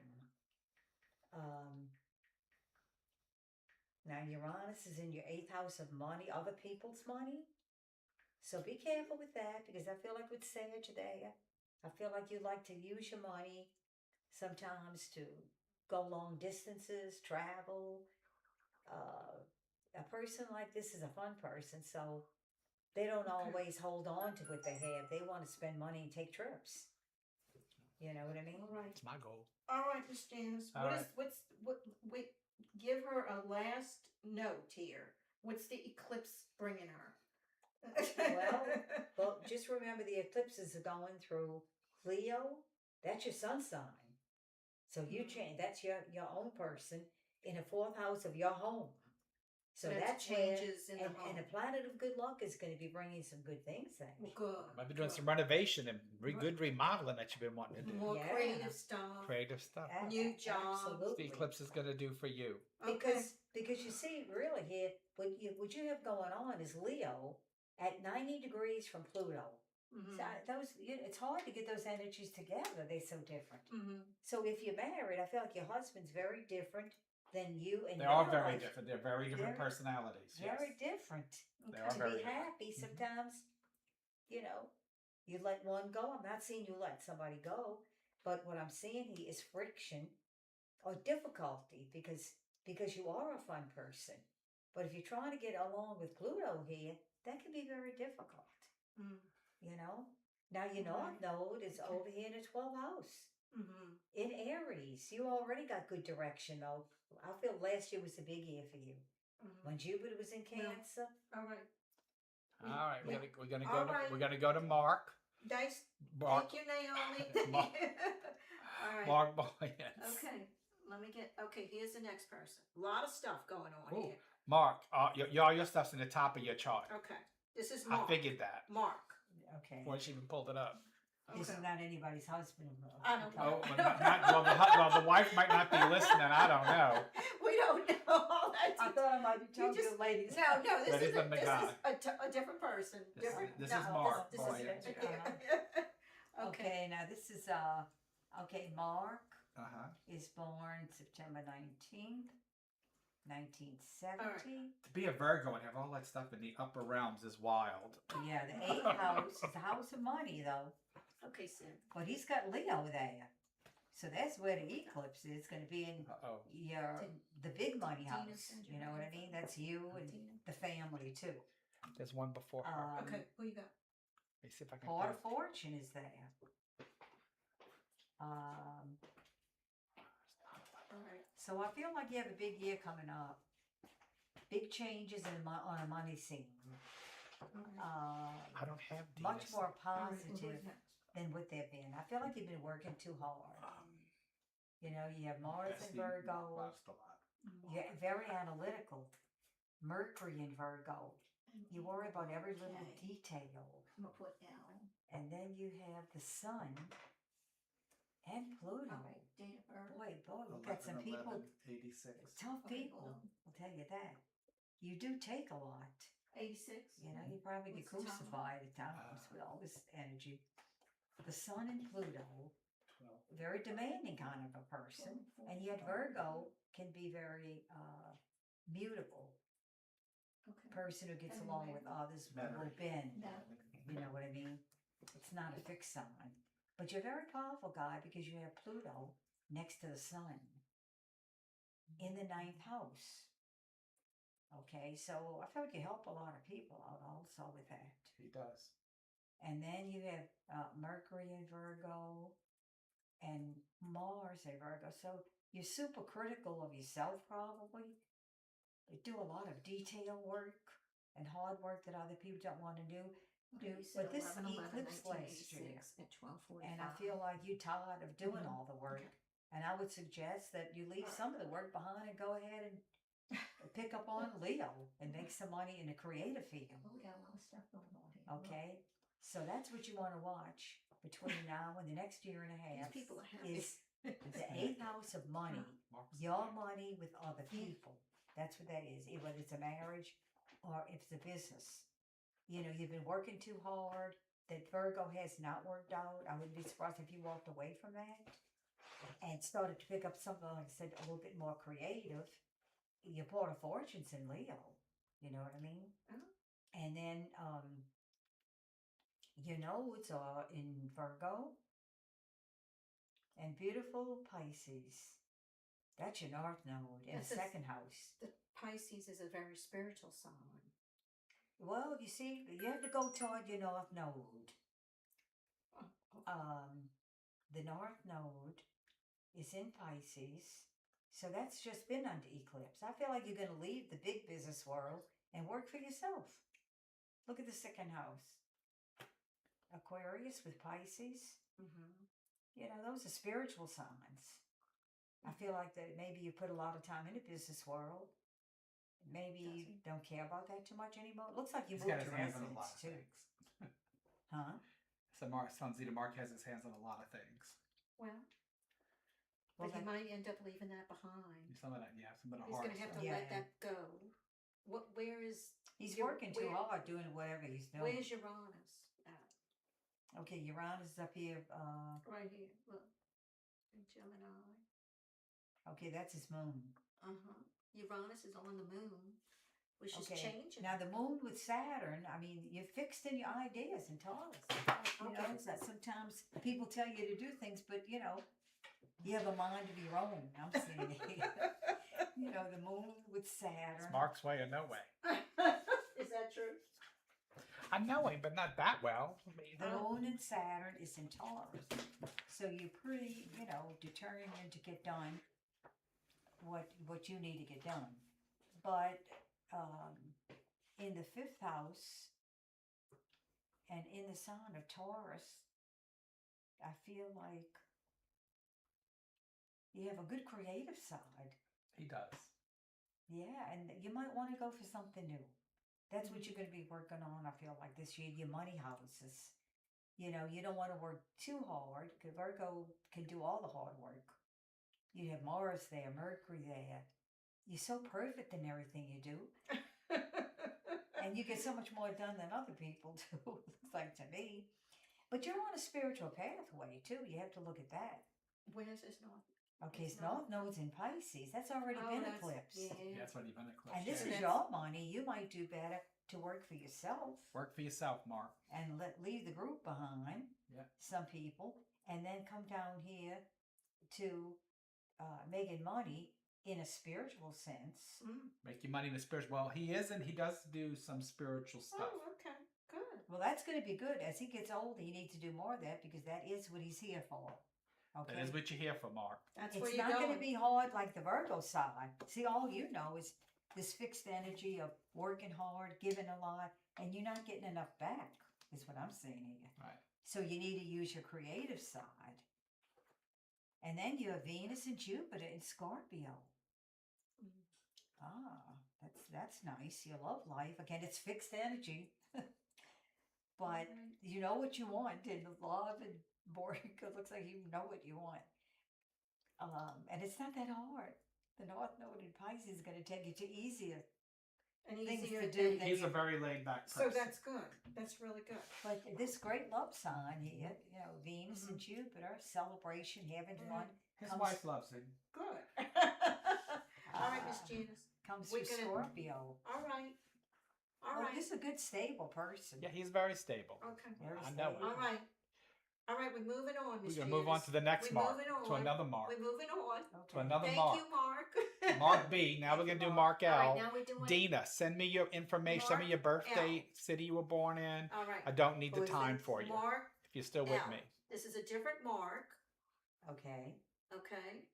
Now Uranus is in your 8th house of money, other people's money. So be careful with that because I feel like with Sag there, I feel like you like to use your money sometimes to go long distances, travel. A person like this is a fun person, so they don't always hold on to what they have. They want to spend money and take trips. You know what I mean? All right. It's my goal. All right, Miss Janice. All right. Give her a last note here. What's the eclipse bringing her? Well, just remember the eclipses are going through Leo. That's your sun sign. So you change. That's your own person in the 4th house of your home. So that's changes in the and home. the planet of good luck is going to be bringing some good things there. Well, good. Might be doing good. some renovation and good remodeling that you've been wanting to do. More Yeah. creative stuff. Creative stuff. New jobs. The Absolutely. eclipse is going to do for you. Because you see, really here, what you have going on is Leo at 90 degrees from Pluto. Mhm. So it's hard to get those energies together. They're so different. Mhm. So if you're married, I feel like your husband's very different than you and They your are very wife. different. They're very different Very- personalities. Very Yes. different. They Okay. are To very be different. happy, sometimes, you know, you let one go. I'm not seeing you let somebody go, but what I'm seeing here is friction or difficulty because you are a fun person. But if you're trying to get along with Pluto here, that can be very difficult. Mm. You know. Now your North Node is over here in the 12th house. Mhm. In Aries, you already got good direction though. I feel last year was a big year for you. Mhm. When Jupiter was in Yeah. Cancer, All right. All right, Yeah. we're gonna All go. right. We're gonna go to Mark. Nice. Mark. Thank you, Naomi. Mark. All right. Mark Boyens. Okay. Let me get. Okay. Here's the next person. A lot of stuff going on Ooh. here. Mark, all your stuff's in the top of your chart. Okay. This is I Mark. figured that Mark. Okay. before she even pulled it up. This Okay. is not anybody's husband. I don't Oh, know. well, the wife might not be listening. I don't know. We don't know all that. I thought I might be You talking just- to the ladies. No, this That is isn't the guy. a different person. This Different. is- this no, is Mark, This boy. is Okay. okay. Now this is okay. Mark is born September 19th, 1970. To be a Virgo and have all that stuff in the upper realms is wild. Yeah, the 8th house is the house of money, though. Okay, Sid. But he's got Leo there, so that's where the eclipse is going to be in Oh, your the big money Tina house. sent you You know what I that mean? That's you and Tina. the family too. there's one before her. Okay, who you got? Let me see if I can. Part of find- fortune is there. All right. So I feel like you have a big year coming up. Big changes on a money scene. I don't have these. Much more All right, well, positive who's next? than what they've been. I feel like you've been working too hard. You know, you have Mars That's in the Virgo. last a lot. You're very analytical. Mercury in Virgo. You worry about every little Okay. detail. I'm gonna put L. And then you have the Sun and Pluto. All right, date of birth. Boy, we've got some people, 86. tough Okay, people. hold on. I'll tell you that. You do take a lot. 86. You know, you probably get What's the time? crucified at times with all this energy. The Sun and Pluto, 12. very demanding kind of a person. And yet Virgo can be very mutable. Okay. Person who gets And along when? with others will Memory. bend. No. You know what I mean? It's not a fixed sign. But you're a very powerful guy because you have Pluto next to the Sun in the 9th house. Okay, so I feel like you help a lot of people out also with that. He does. And then you have Mercury in Virgo and Mars in Virgo. So you're super critical of yourself, probably. You do a lot of detail work and hard work that other people don't want to do. Okay, you said But this 11, 11, eclipse last year, 1986 at 12:45. and I feel like you're tired of doing Mhm. all the work. Okay. And I would suggest that you leave some of the work behind and go ahead and pick up on Leo and make some money in the creative field. Oh, we got a lot of stuff going on here. Okay? So that's what you want to watch between now and the next year and a These half. people are happy. Is the 8th house of money, Mark was your money with other people. That's what that is, whether it's a marriage or if it's a business. You know, you've been working too hard. That Virgo has not worked out. I wouldn't be surprised if you walked away from that and started to pick up something, like I said, a little bit more creative. Your part of fortune's in Leo. You know what I mean? Oh. And then your nodes are in Virgo and beautiful Pisces. That's your north node in That's the a- second house. The Pisces is a very spiritual sign. Well, you see, you have to go toward your north node. Oh, okay. The north node is in Pisces, so that's just been under eclipse. I feel like you're going to leave the big business world and work for yourself. Look at the second house. Aquarius with Pisces. Mhm. You know, those are spiritual signs. I feel like that maybe you put a lot of time in the business world. Maybe you Does he? don't care about that too much anymore. It looks like you He's got moved his your hands on a lot residence of too. things. Huh? So Mark, Sunzita Mark has his hands on a lot of things. Well, Well, but he that- might end up leaving that behind. Some of that, yeah, some of the He's hard going to have to stuff. Yeah. let that go. Where is He's Your- working too where- hard doing whatever he's doing. where's Uranus at? Okay, Uranus is up here. Right here. Look, in Gemini. Okay, that's his moon. Uranus is on the moon, which is Okay, changing. now the moon with Saturn. I mean, you're fixed in your ideas in Taurus. You know, Okay. it's that sometimes people tell you to do things, but you know, you have a mind of your own. I'm saying, you know, the moon with Saturn. It's Mark's way or no way. Is that true? I know him, but not that well. I mean, The moon and Saturn is in Taurus, so you're pretty, you know, determined to get done what you need to get done. But in the 5th house and in the sign of Taurus, I feel like you have a good creative side. he does. Yeah, and you might want to go for something new. That's what you're going to be working on, I feel like, this year, your money houses. You know, you don't want to work too hard because Virgo can do all the hard work. You have Mars there, Mercury there. You're so perfect in everything you do. And you get so much more done than other people do, looks like to me. But you're on a spiritual pathway too. You have to look at that. Where's this north? Okay, It's so North Node's in Pisces. That's already Oh, been that's- eclipsed. Yeah. That's already been eclipsed. And this yeah. is your money. You might do better to work for yourself Work for yourself, Mark. and leave the group behind. Yeah. Some people, and then come down here to making money in a spiritual sense. Mm. Make your money in the spiritual. Well, he does do some spiritual stuff. Oh, okay. Good. Well, that's going to be good. As he gets older, you need to do more of that because that is what he's here for. Okay. That is what you're here for, Mark. That's where It's you're not going going. to be hard like the Virgo side. See, all you know is this fixed energy of working hard, giving a lot, and you're not getting enough back, is what I'm saying here. Right. So you need to use your creative side. And then you have Venus and Jupiter in Scorpio. Mm. Ah, that's nice. You love life. Again, it's fixed energy. But Right. you know what you want, and love and boring. It looks like you know what you want. And it's not that hard. The North Node in Pisces is going to take you to easier. And Things easier to than- do. Then He's a you- very laid back So person. that's good. That's really good. But this great love sign here, you know, Venus and Mm-hmm. Jupiter, celebration, having fun, His comes- wife loves him. Good. All right, Miss Ah. Janice. comes We're through gonna- Scorpio. All right. All Oh, right. this is a good, stable person. Yeah, he's very stable. Okay. Very I know it. stable. All right. All right, we're moving on, We're Miss gonna move on Janice. to the next We're Mark, moving on. to another Mark, We're moving on. Okay. to another Thank Mark. you, Mark. Mark B. Now we're gonna do Mark All right, L. now we're doing. Dina, send me your information. Send me your birthday, city you were born in. All right. I don't need Who the is time it? for you. Mark. If you're still with L. me. This is a different Mark. Okay. Okay.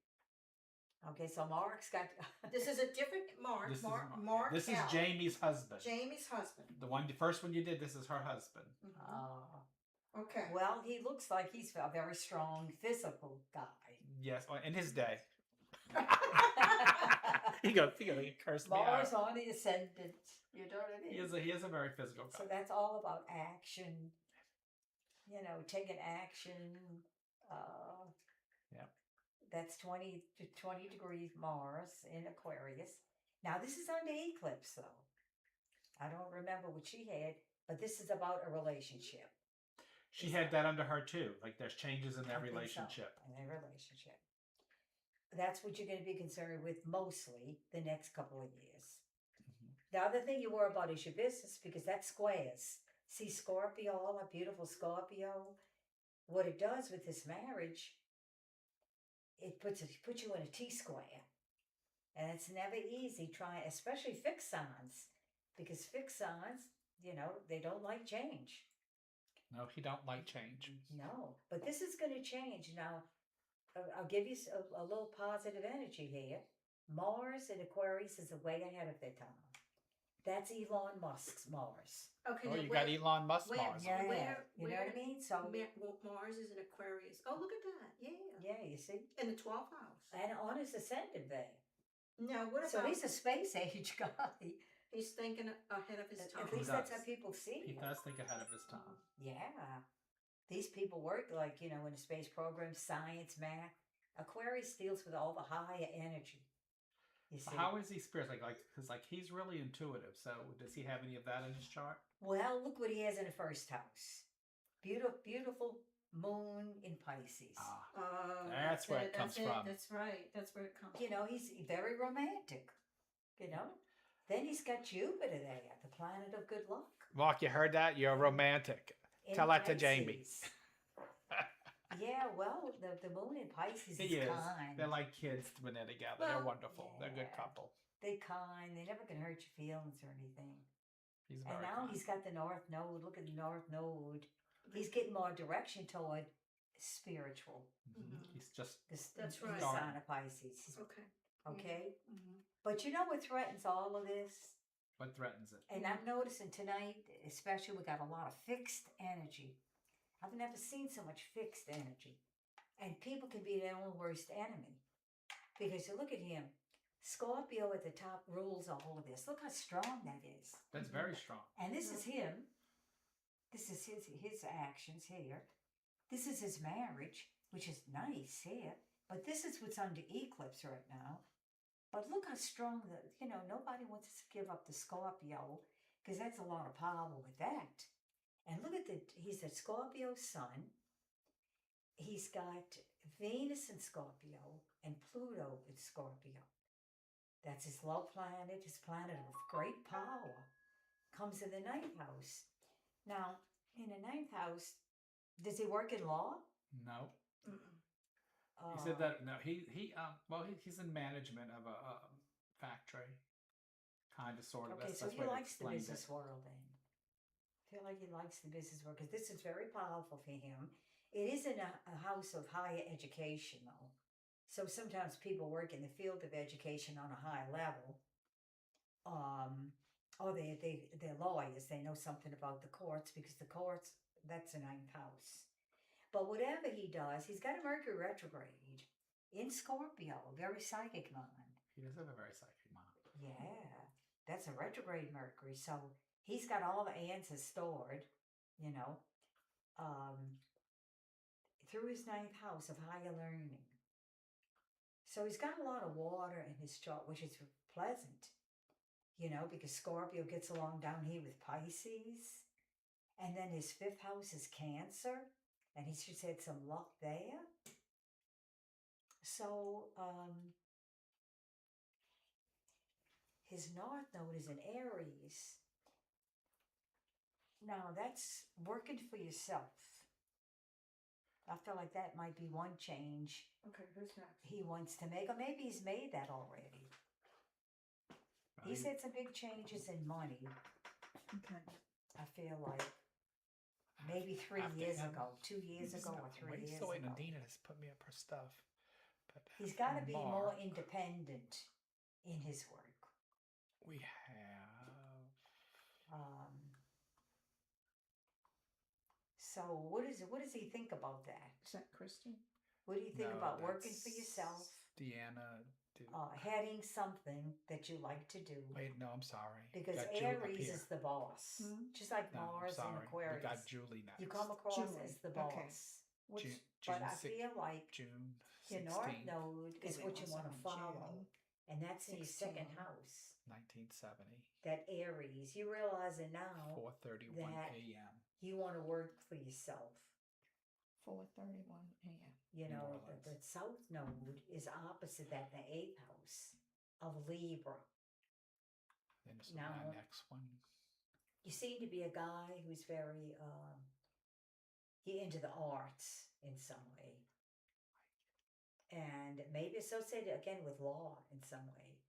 Okay, so Mark's got. This is a different Mark. This Mark. is Mark. This is L. Jamie's husband. Jamie's husband. The first one you did. This is her husband. Mhm. Okay. Well, he looks like he's a very strong physical guy. Yes, in his day. He goes. He cursed me Mars out. on the ascendant. You know what I mean? He is a very physical So guy. that's all about action. You know, taking action. Yep. That's 20 degrees Mars in Aquarius. Now this is under eclipse though. I don't remember what she had, but this is about a relationship. She had that under her too. Like there's changes in I their think so, relationship. in their relationship. That's what you're going to be concerned with mostly the next couple of years. Mhm. The other thing you worry about is your business because that's squares. See Scorpio, all that beautiful Scorpio. What it does with this marriage, it puts you in a T square, and it's never easy trying, especially fixed signs, because fixed signs, you know, they don't like change. No, he don't like change. No, but this is going to change now. I'll give you a little positive energy here. Mars in Aquarius is way ahead of their time. That's Elon Musk's Mars. Okay. Oh, now you where- got Elon Musk where- Mars. Yeah, Where- you know what I mean. So Mars is an Aquarius. Oh, look at that. Yeah. yeah, you see, In the 12th house. and on his ascendant there. No, what So about he's a space age guy. he's thinking ahead of his At time? He least that's how does. people see He him. does think ahead of his time. Yeah, these people work like in a space program, science, math. Aquarius deals with all the higher energy. You see. How is he spiritual? Because he's really intuitive. So does he have any of that in his chart? Well, look what he has in the first house. Beautiful moon in Pisces. Ah, Oh, That's where it comes from. That's right. That's where it comes You know, he's very romantic. You know? Then he's got Jupiter there, the planet of good luck. Mark, you heard that? You're romantic. in Tell that to Jamie. Pisces. Yeah, well, the moon in Pisces He is. kind. They're like kids when they're together. Well, They're wonderful. They're a good yeah. couple. They're kind. They never can hurt your feelings or anything. He's And very now kind. he's got the North Node. Look at the North Node. He's getting more direction toward spiritual. Mhm. Mhm. He's just That's the right. sign of Pisces. Okay. Okay? Mm-hmm. But you know what threatens all of this? what threatens it. And I'm noticing tonight, especially, we got a lot of fixed energy. I've never seen so much fixed energy. And people can be their own worst enemy. Because you look at him, Scorpio at the top rules all of this. Look how strong that is. That's very strong. And this is him. This is his actions here. This is his marriage, which is nice here. But this is what's under eclipse right now. But look how strong nobody wants to give up the Scorpio because that's a lot of power with that. And look at he's a Scorpio sun. He's got Venus in Scorpio and Pluto in Scorpio. That's his love planet, his planet of great power. Comes in the ninth house. Now, in the ninth house, does he work in law? No. Mm-mm. He said that no. He's in management of a factory, kind of, sort of. Okay, That's so he what likes the explained business it. world then. I feel like he likes the business world because this is very powerful for him. It is in a house of higher education, though. So sometimes people work in the field of education on a high level. Or they're lawyers. They know something about the courts because the courts, that's a ninth house. But whatever he does, he's got a Mercury retrograde in Scorpio, very psychic mind. He does have a very psychic mind. Yeah, that's a retrograde Mercury. So he's got all the answers stored, through his ninth house of higher learning. So he's got a lot of water in his chart, which is pleasant, because Scorpio gets along down here with Pisces. And then his fifth house is Cancer, and he just had some luck there. So, his north node is in Aries. Now, that's working for yourself. I feel like that might be one change Okay, who's next? he wants to make, or maybe he's made that already. He's had some big changes in money, Okay. I feel like. Maybe 3 After years him. ago, 2 years ago, or 3 years Still waiting ago. on Dina to put me up her stuff. But He's got to be more Mark, independent in his work. We have. So what does he think about that? Is that Kristen? What do you think No, about working for that's yourself, Deanna. heading something that you like to do? Wait, no, I'm sorry. Because Got Julie up Aries here. is the boss, Hmm? just like No, I'm Mars and sorry. Aquarius. We got Julie next. You come across Julie, as the okay. boss. What's June, But I six- feel like June your north 16th, node is It what you was want to on follow. June And that's in your second 16. house. 1970, That Aries. You realizing now 4:31 that- a.m. you want to work for yourself. 4:31 a.m. More or The less. south node is opposite that, the eighth house of Libra. Then this Now- my next one. You seem to be a guy who's very, he into the arts in some way. And maybe associated again with law in some way.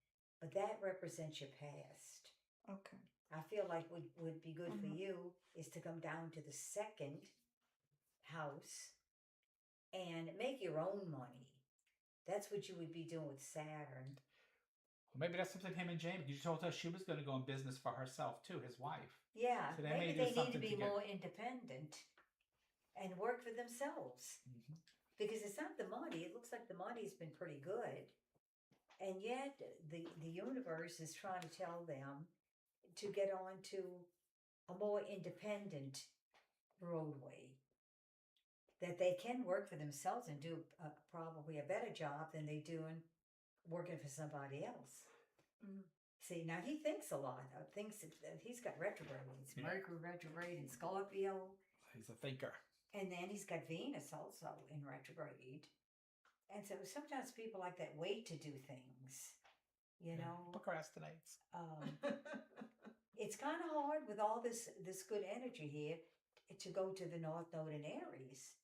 But that represents your past. Okay. I feel like would be good for Mhm. you is to come down to the second house and make your own money. That's what you would be doing with Saturn. Well, maybe that's something him and Jamie. You told us she was going to go in business for herself too, his wife. Yeah, So they may maybe do they need to something be together. more independent and work for themselves. Mm-hmm. Because it's not the money. It looks like the money's been pretty good. And yet the universe is trying to tell them to get on to a more independent roadway. That they can work for themselves and do probably a better job than they do in working for somebody else. Mm. See, now he thinks a lot. Thinks that he's got retrogrades. Yeah. Mercury retrograde in Scorpio. He's a thinker. And then he's got Venus also in retrograde. And so sometimes people like that wait to do things, you Yeah. know. Procrastinates. It's kind of hard with all this good energy here to go to the North Node in Aries.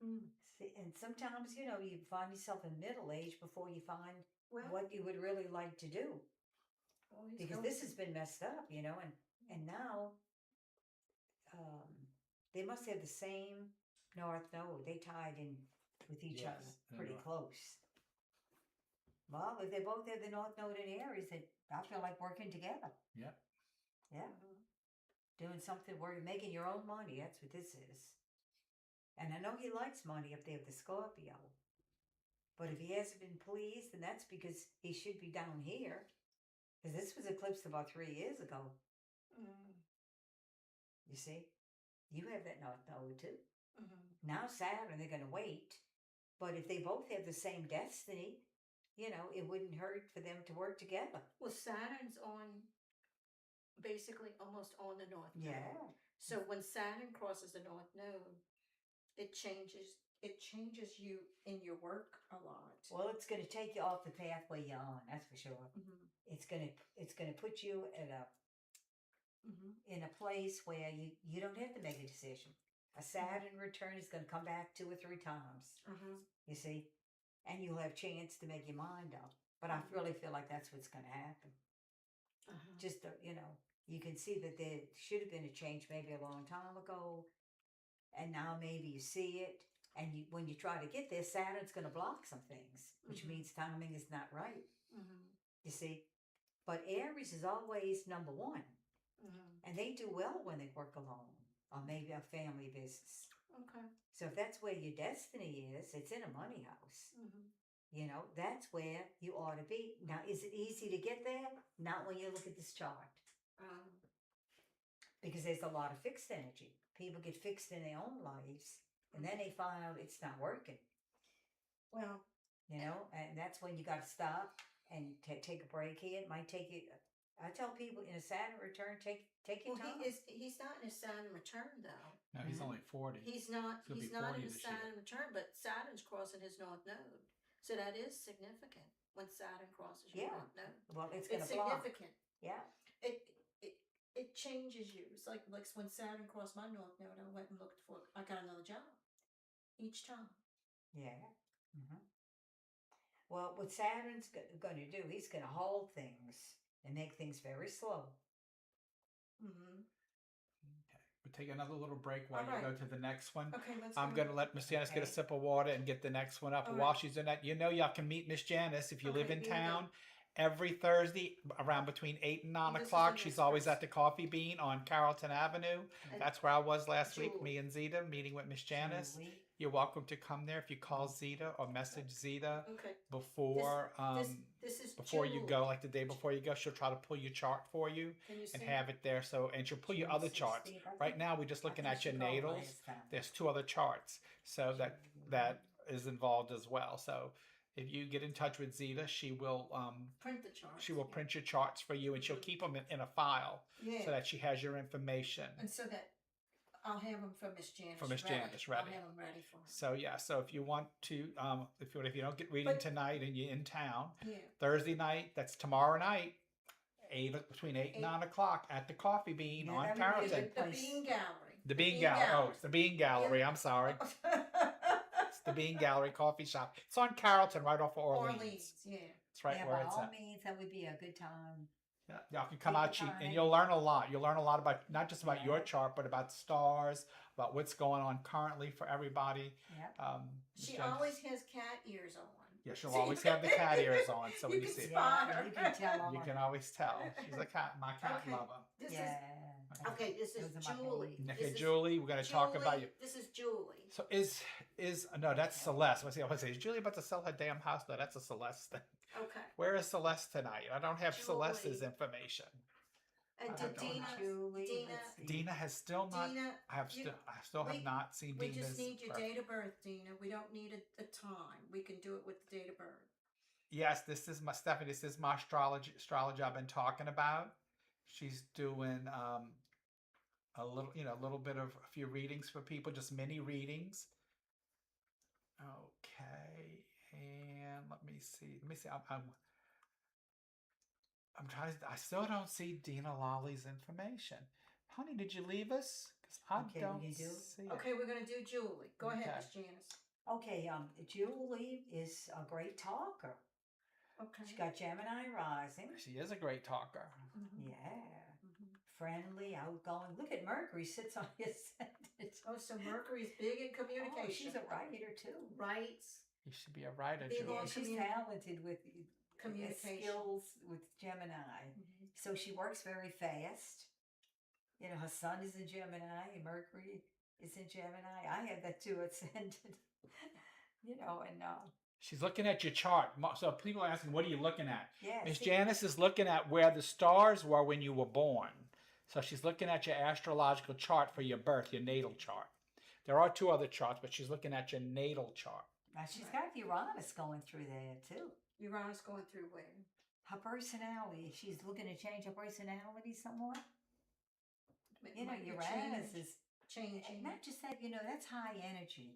Mm. See, and sometimes, you find yourself in middle age before you find Well, what you would really like to do. well, he's Because going- this has been messed up, and now they must have the same North Node. They tied in with each Yes, other they pretty are. close. Well, if they both have the North Node in Aries, I feel like working together. Yep. Yeah. Doing something where you're making your own money. That's what this is. And I know he likes money up there with the Scorpio. But if he hasn't been pleased, then that's because he should be down here. Because this was eclipsed about 3 years ago. Mm, You see, you have that North Node too. mhm. Now Saturn, they're going to wait. But if they both have the same destiny, you know, it wouldn't hurt for them to work together. Well, Saturn's on basically almost on the North Node. Yeah. So when Saturn crosses the North Node, it changes you in your work a lot. Well, it's going to take you off the pathway you're on. That's for sure. Mhm, It's going to put you at mhm, in a place where you don't have to make a decision. A Saturn return is going to come back 2 or 3 times. mhm, You see, and you'll have chance to make your mind up. But I really feel like that's what's going to happen. mhm. Just you know, you can see that there should have been a change maybe a long time ago, and now maybe you see it. And when you try to get there, Saturn's going to block some things, which Mhm. means timing is not right. Mhm, You see, but Aries is always number 1. mhm. And they do well when they work alone or maybe a family business. Okay. So if that's where your destiny is, it's in a money house. Mhm. You know, that's where you ought to be. Now, is it easy to get there? Not when you look at this chart. Um, Because there's a lot of fixed energy. People get fixed in their own lives and then they find out it's not working. well, You know, and that's when you got to stop and take a break here. It might take you. I tell people in a Saturn return, take your well, time. he's not in a Saturn return though. No, he's Mhm. only 40. He's not He'll be he's not 40 in a this year. Saturn return, but Saturn's crossing his North Node. So that is significant when Saturn crosses your Yeah. North Node. Well, it's going It's to block. significant. Yeah. It changes you. It's like when Saturn crossed my North Node, I went and looked for I got another job each time. Yeah. hmm Well, what Saturn's going to do, he's going to hold things and make things very slow. Mm-hmm. Okay. We'll take another little break while All right. you go to the next one. Okay, let's I'm go. going to let Miss Janice get a Okay. sip of water and get the next one up. All While right. she's doing that, you know y'all can meet Miss Janice if you live Okay, in bingo. town every Thursday around between 8 and 9 This is o'clock. the She's next always person. at the Coffee Bean on Carrollton Avenue. And That's where I was last week, Julie. me and Zeta, meeting with Miss Janice. Julie. You're welcome to come there if you call Zeta or message Zeta Okay. before This is before you Julie. go, like the day before you go. She'll try to pull your chart for you Can you see? and have it there. So, and she'll pull your other Julie charts. 16. I Right think- now, we're just I looking think at she your called natals. last time. There's 2 other charts, so that is involved as well. So, if you get in touch with Zeta, she will Print the chart. print your charts for you, and she'll keep them in a file Yeah. so that she has your information. And so that I'll have them for Miss Janice. For Miss Janice, ready. I'll have them ready for her. So yeah, so if you want to, if you don't get reading But- tonight and you're in town, Yeah. Thursday night, that's tomorrow night, between 8 and Eight. 9 o'clock at the Coffee Bean Yeah, on that would be a Carrollton. good The place. Bean Gallery. The Bean Gallery. Oh, it's the Bean Gallery. I'm sorry. It's the Bean Gallery Coffee Shop. It's on Carrollton, right off of Orleans. Orleans. Yeah. It's right yeah, where by it's all at. means, that would be a good time. Yeah, y'all can come Take out your cheap, and time. you'll learn a lot. You'll learn a lot about not just about your Yeah. chart, but about stars, about what's going on currently for everybody. Yep. Miss She Janice- always has cat ears on. Yeah, she'll always have the cat ears on. So when You you can see, spot Yeah, her. you can tell all you of can it. always tell. She's a cat, my cat Okay. lover. This Yeah. is okay. This is Those are my Julie. babies. Okay, This is Julie, we're gonna talk about Julie. you. This is Julie. So is no, that's Celeste. I was say, is Julie about to sell her damn house? No, that's a Celeste thing. Okay. Where is Celeste tonight? I don't have Julie. Celeste's information. And I did don't Dina? know. Julie, Dina- let's see. Dina has still not. Dina. I still have we- not seen We Dina's. just need your birth. date of birth, Dina. We don't need a time. We can do it with the date of birth. Yes, this is my Stephanie. This is my astrology I've been talking about. She's doing a little bit of a few readings for people, just mini readings. Okay, and let me see. I'm trying to. I still don't see Dina Lolly's information. Honey, did you leave us? Because I Okay, don't you do? see it. Okay, we're gonna do Julie. Go ahead, Okay. Miss Janice. Okay, Julie is a great talker. Okay. She's got Gemini rising. She is a great talker. Mhm. Yeah. Mhm. Friendly, outgoing. Look at Mercury sits on your ascendant. Oh, so Mercury's big in communication. Oh, she's a writer too. Writes. You should be a writer, Big Julie. on Yeah, she's communi- talented with Communication. skills with Gemini. Mhm. So she works very fast. You know, her sun is in Gemini, and Mercury is in Gemini. I have that too ascendant. You know, and She's looking at your chart. So people are asking, what are you looking at? Yeah. Miss see, Janice is looking at where the stars were when you were born. So she's looking at your astrological chart for your birth, your natal chart. There are 2 other charts, but she's looking at your natal chart. Now she's got Uranus going through there too. Uranus going through where? Her personality. She's looking to change her personality somewhat. You know, Might be Uranus change- is changing. not just that. You know, that's high energy.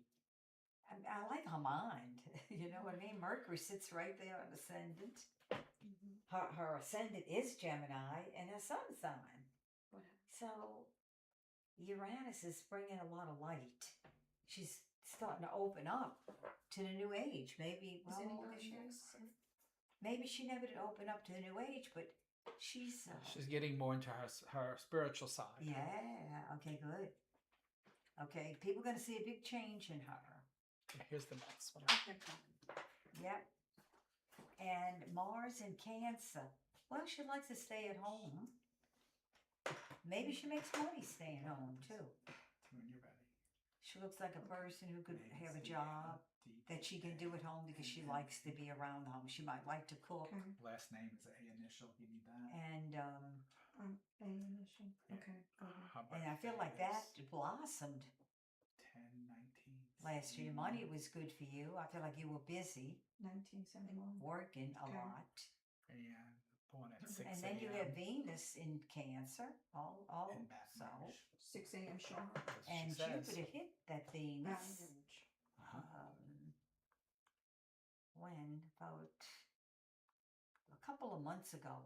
I like her mind. You know what I mean? Mercury sits right there on ascendant. Mhm. Her ascendant is Gemini, and her sun sign. Whatever. So Uranus is bringing a lot of light. She's starting to open up to the new age. Maybe Is well, anybody else? maybe she never did open up to the new age, but she's She's getting more into her spiritual side. yeah. Okay, good. Okay, people going to see a big change in her. Here's the next one. Okay, come. Yep. And Mars in Cancer. Well, she likes to stay at home. Maybe she makes money staying home too. When you're ready. She looks like a person who could have a job that she can do at home because she likes to be around home. She might like to cook. Okay. Last name is A initial. You need that. And Ammunition. Okay. Go ahead. How about and I feel like that blossomed 10, 19. last year. Money was good for you. I feel like you were busy 1971. working a Okay. lot. And born at 6 And then you a.m. have Venus in Cancer. in Baton So Rouge. 6 a.m. sharp. That's what and she says. Jupiter hit that Venus. Average. When about a couple of months ago,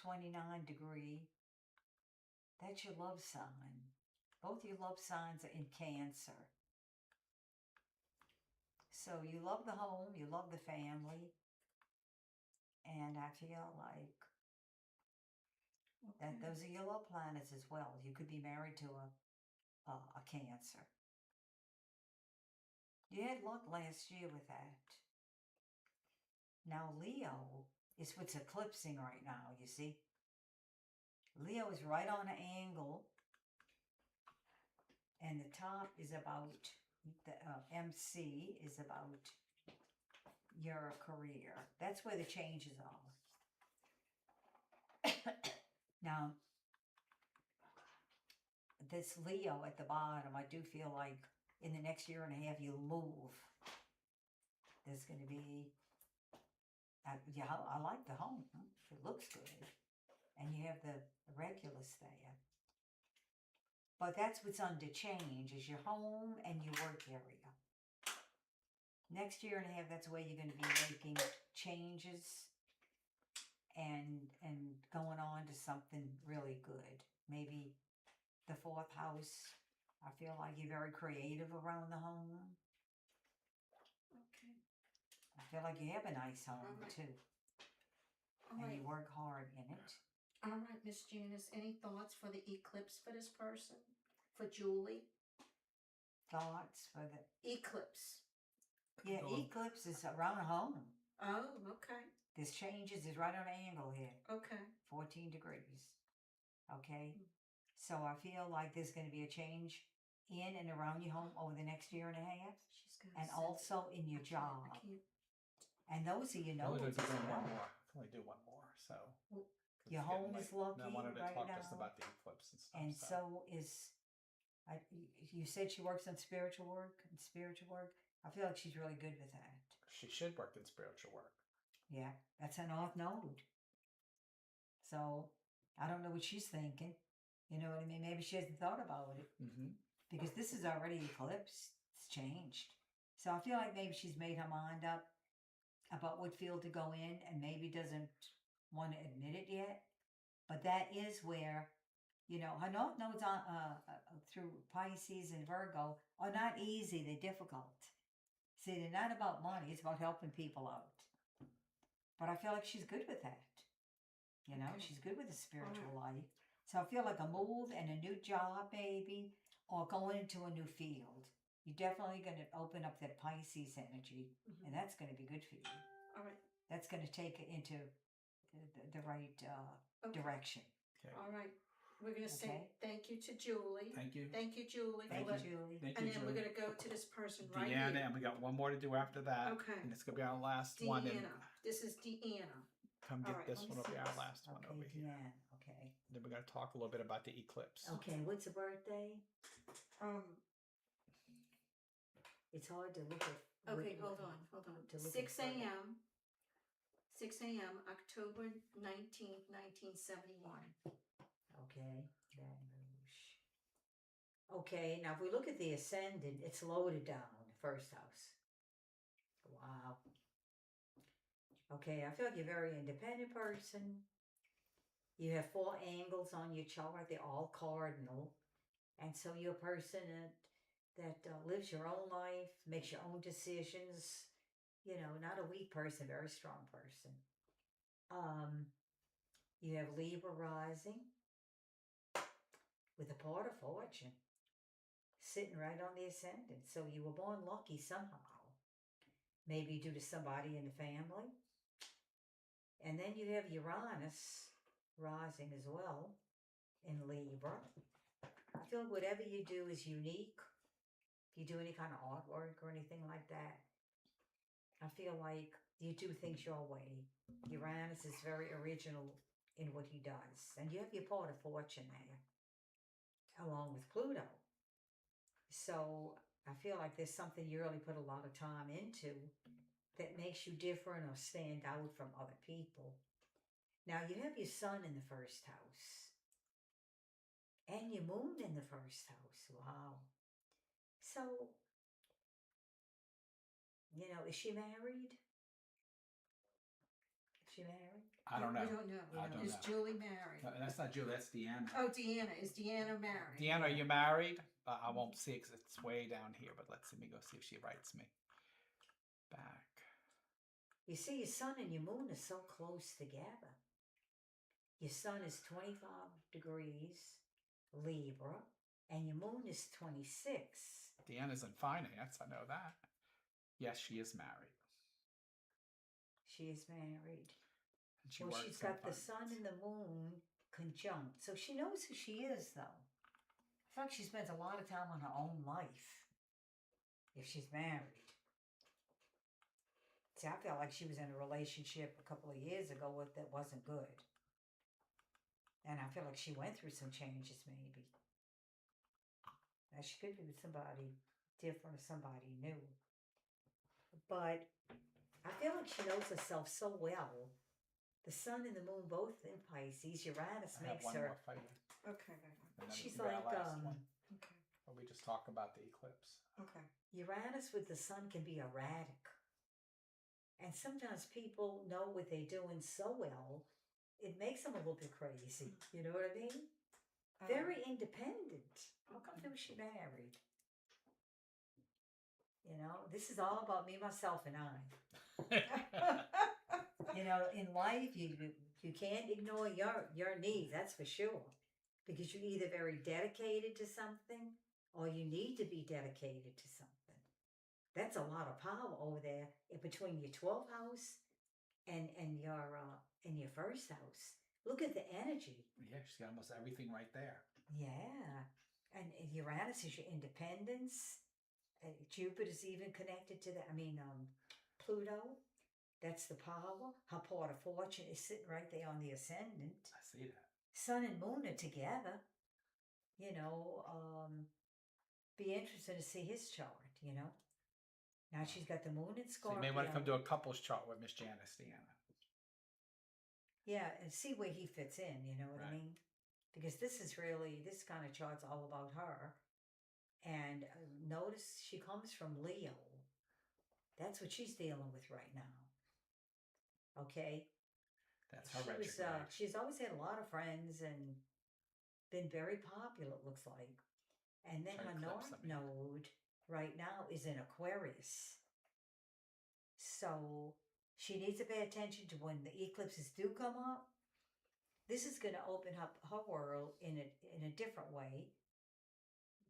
29-degree. That's your love sign. Both your love signs are in Cancer. So you love the home, you love the family, and I feel like that Okay. those are your love planets as well. You could be married to a Cancer. You had luck last year with that. Now Leo is what's eclipsing right now, you see. Leo is right on an angle, and the top is about, the MC is about your career. That's where the changes are. Now, this Leo at the bottom, I do feel like in the next year and a half you'll move. There's going to be, yeah, I like the home. It looks good. And you have the Regulus there. But that's what's under change is your home and your work area. Next year and a half, that's where you're going to be making changes and going on to something really good. Maybe the 4th house. I feel like you're very creative around the home. Okay. I feel like you have a nice home Alright. too. All And right. you work hard in it. All right, Miss Janice. Any thoughts for the eclipse for this person? For Julie? Thoughts for the Eclipse. yeah, Go on. eclipse is around home. Oh, okay. This changes is right on an angle here. Okay. 14 degrees. Okay? So I feel like there's going to be a change in and around your home over the next year and a half. She's gonna And send also in your I can't- job. I can't. And those are your I'm only nodes gonna as do one well. more. I can only do one more. So. Well, 'cause Your it's getting home late. is lucky And I wanted to right talk just now. about the eclipse and stuff. And so is, you said she works on spiritual work and spiritual work. I feel like she's really good with that. she should work in spiritual work. Yeah, that's a north node. So I don't know what she's thinking. You know what I mean? Maybe she hasn't thought about it Mm-hmm. because this is already eclipsed. It's changed. So I feel like maybe she's made her mind up about what field to go in and maybe doesn't want to admit it yet. But that is where, you know, her north nodes on, through Pisces and Virgo are not easy. They're difficult. See, they're not about money. It's about helping people out. But I feel like she's good with that. You know, Okay. she's good with the spiritual life. So I feel like a move and a new job, maybe, or going into a new field. You're definitely going to open up that Pisces energy, Mhm. and that's going to be good for you. All right. That's going to take it into the right Okay. direction. Okay. All right. We're gonna say Okay. thank you to Julie. Thank you. Thank you, Julie. Thank for you, letting- Julie. Thank And you, then Julie. we're gonna go to this person person right Deanna, here. and we got one more to do after that. Okay. And it's gonna be our last one. And Deanna. This is Deanna. come All get right, this let me one. Will see be our this. last one Okay, over here. Deanne. Okay. Then we're gonna talk a little bit about the eclipse. Okay, what's the birthday? It's hard to look at. Okay, look- hold on. to look at 6 birthday. a.m. 6 a.m. October 19th, 1971. Okay, Baton Rouge. Okay, now if we look at the ascendant, it's loaded down, the first house. Wow. Okay, I feel like you're a very independent person. You have 4 angles on your chart, they're all cardinal. And so you're a person that lives your own life, makes your own decisions. You know, not a weak person, very strong person. You have Libra rising with a part of fortune sitting right on the ascendant. So you were born lucky somehow, maybe due to somebody in the family. And then you have Uranus rising as well in Libra. I feel whatever you do is unique. If you do any kind of artwork or anything like that, I feel like you do things your way. Uranus is very original in what he does. And you have your part of fortune there, along with Pluto. So I feel like there's something you really put a lot of time into that makes you different or stand out from other people. Now you have your sun in the first house. And your moon in the first house. Wow. So, you know, is she married? Is she married? I don't know. We don't know. I don't Is know. Julie married? No, that's not Julie. That's Deanna. Oh, Deanna. Is Deanna married? Deanna, are you married? I won't see it 'cause it's way down here. But let me go see if she writes me back. You see, your sun and your moon are so close together. Your sun is 25 degrees Libra, and your moon is 26. Deanna's in finance. I know that. Yes, she is married. She is married. And she Well, works she's in got the finance. sun and the moon conjunct. So she knows who she is, though. I feel like she spends a lot of time on her own life if she's married. See, I felt like she was in a relationship a couple of years ago that wasn't good. And I feel like she went through some changes, maybe. Now, she could be with somebody different or somebody new. But I feel like she knows herself so well. The sun and the moon both in Pisces. Uranus I have makes one her. more for you. Okay. And then She's it'll be our like last one. Okay. Or we just talk about the eclipse. Okay. Uranus with the sun can be erratic. And sometimes people know what they're doing so well, it makes them a little bit crazy. You know what I mean? Very independent. How come who she married? You know, this is all about me, myself, and I. You know, in life, you can't ignore your needs. That's for sure, because you're either very dedicated to something, or you need to be dedicated to something. That's a lot of power over there in between your 12th house and your first house. Look at the energy. Yeah, she's got almost everything right there. Yeah, and Uranus is your independence. Jupiter's even connected to that. I mean, Pluto. That's the power. Her part of fortune is sitting right there on the ascendant. I see that. Sun and moon are together. You know, be interested to see his chart. You know, now she's got the moon in So Scorpio. you may want to come do a couples chart with Miss Janice, Deanna. Yeah, and see where he fits in. You know what I Right. mean? Because this kind of chart's all about her. And notice she comes from Leo. That's what she's dealing with right now. Okay. That's her retrograde. She's always had a lot of friends and been very popular, it looks like. And then Her her eclipse, north I mean. node right now is in Aquarius. So she needs to pay attention to when the eclipses do come up. This is going to open up her world in a different way.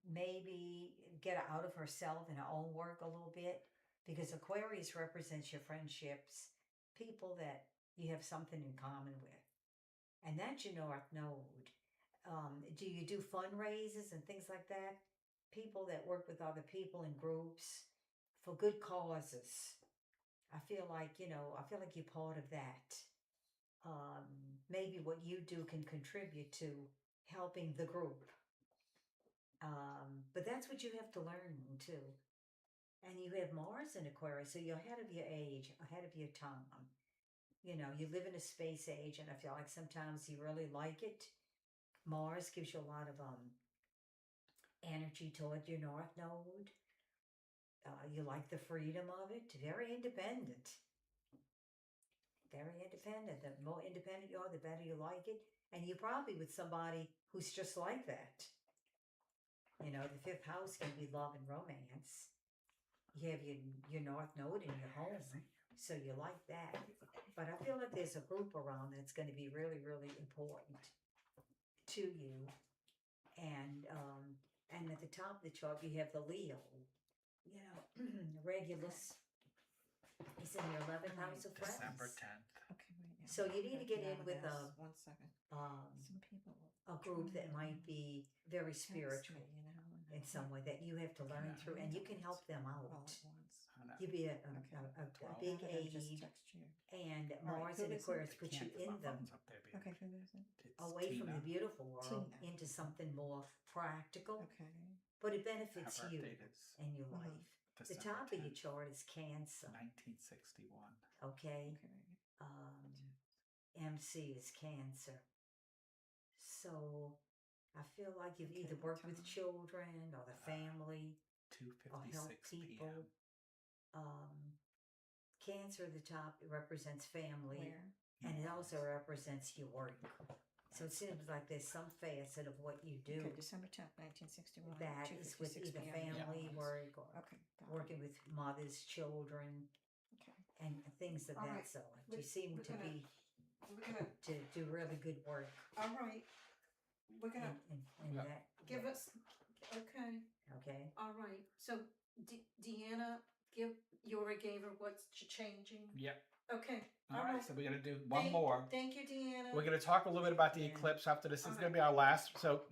Maybe get her out of herself and her own work a little bit, because Aquarius represents your friendships, people that you have something in common with. And that's your north node. Do you do fundraisers and things like that? People that work with other people in groups, for good causes. I feel like you're part of that. Maybe what you do can contribute to helping the group. But that's what you have to learn too. And you have Mars in Aquarius, so you're ahead of your age, ahead of your time. You live in a space age, and I feel like sometimes you really like it. Mars gives you a lot of energy toward your North Node. You like the freedom of it. Very independent. Very independent. The more independent you are, the better you like it. And you're probably with somebody who's just like that. The fifth house can be love and romance. You have your North Node in your home, so you like that. But I feel like there's a group around that's going to be really, really important to you. And at the top of the chart, you have the Leo. Regulus is in your 11th house of friends. December 10th. Okay, wait. Yeah. So you need to get Get in out of with this. 1 second. Some people a group that try might be very text spiritual me, in some way that you have to learn through, and you can help them all out. at once. I know. You'd be a Okay. big How did I just aid, text you? and right, Mars who and is it? Aquarius They put you can't 'cause my in them phone's up there, baby. Okay, who is it? It's away from the Tina. beautiful world Tina. into something more practical, Okay. but it Her benefits you birthday is and your Mhm. life. The December top of your 10th, chart is Cancer, 1961. okay? Okay. MC is Cancer. So I feel like you've Okay, either what worked with time? children or the family or help 2:56 people. p.m. Cancer at the top, it represents family, Where? and it also represents your work. So it seems like there's some facet of what you do Okay, December 10th, 1961. that is with 2:56 either p.m. family Yeah. work or Okay. got it. working with mothers, children, Okay. and things of All that right. sort. We- You seem we're to gonna- be We're gonna, to do really good work all right. We're in, gonna in Yeah. that. give us, okay, Okay. all right. So Deanna, you already gave her what's changing? Yep. Okay, All right, so we're gonna do one Thank- more. Thank you, Deanna. We're gonna talk a little bit about the Yeah. eclipse after this. This is All gonna be our last. So,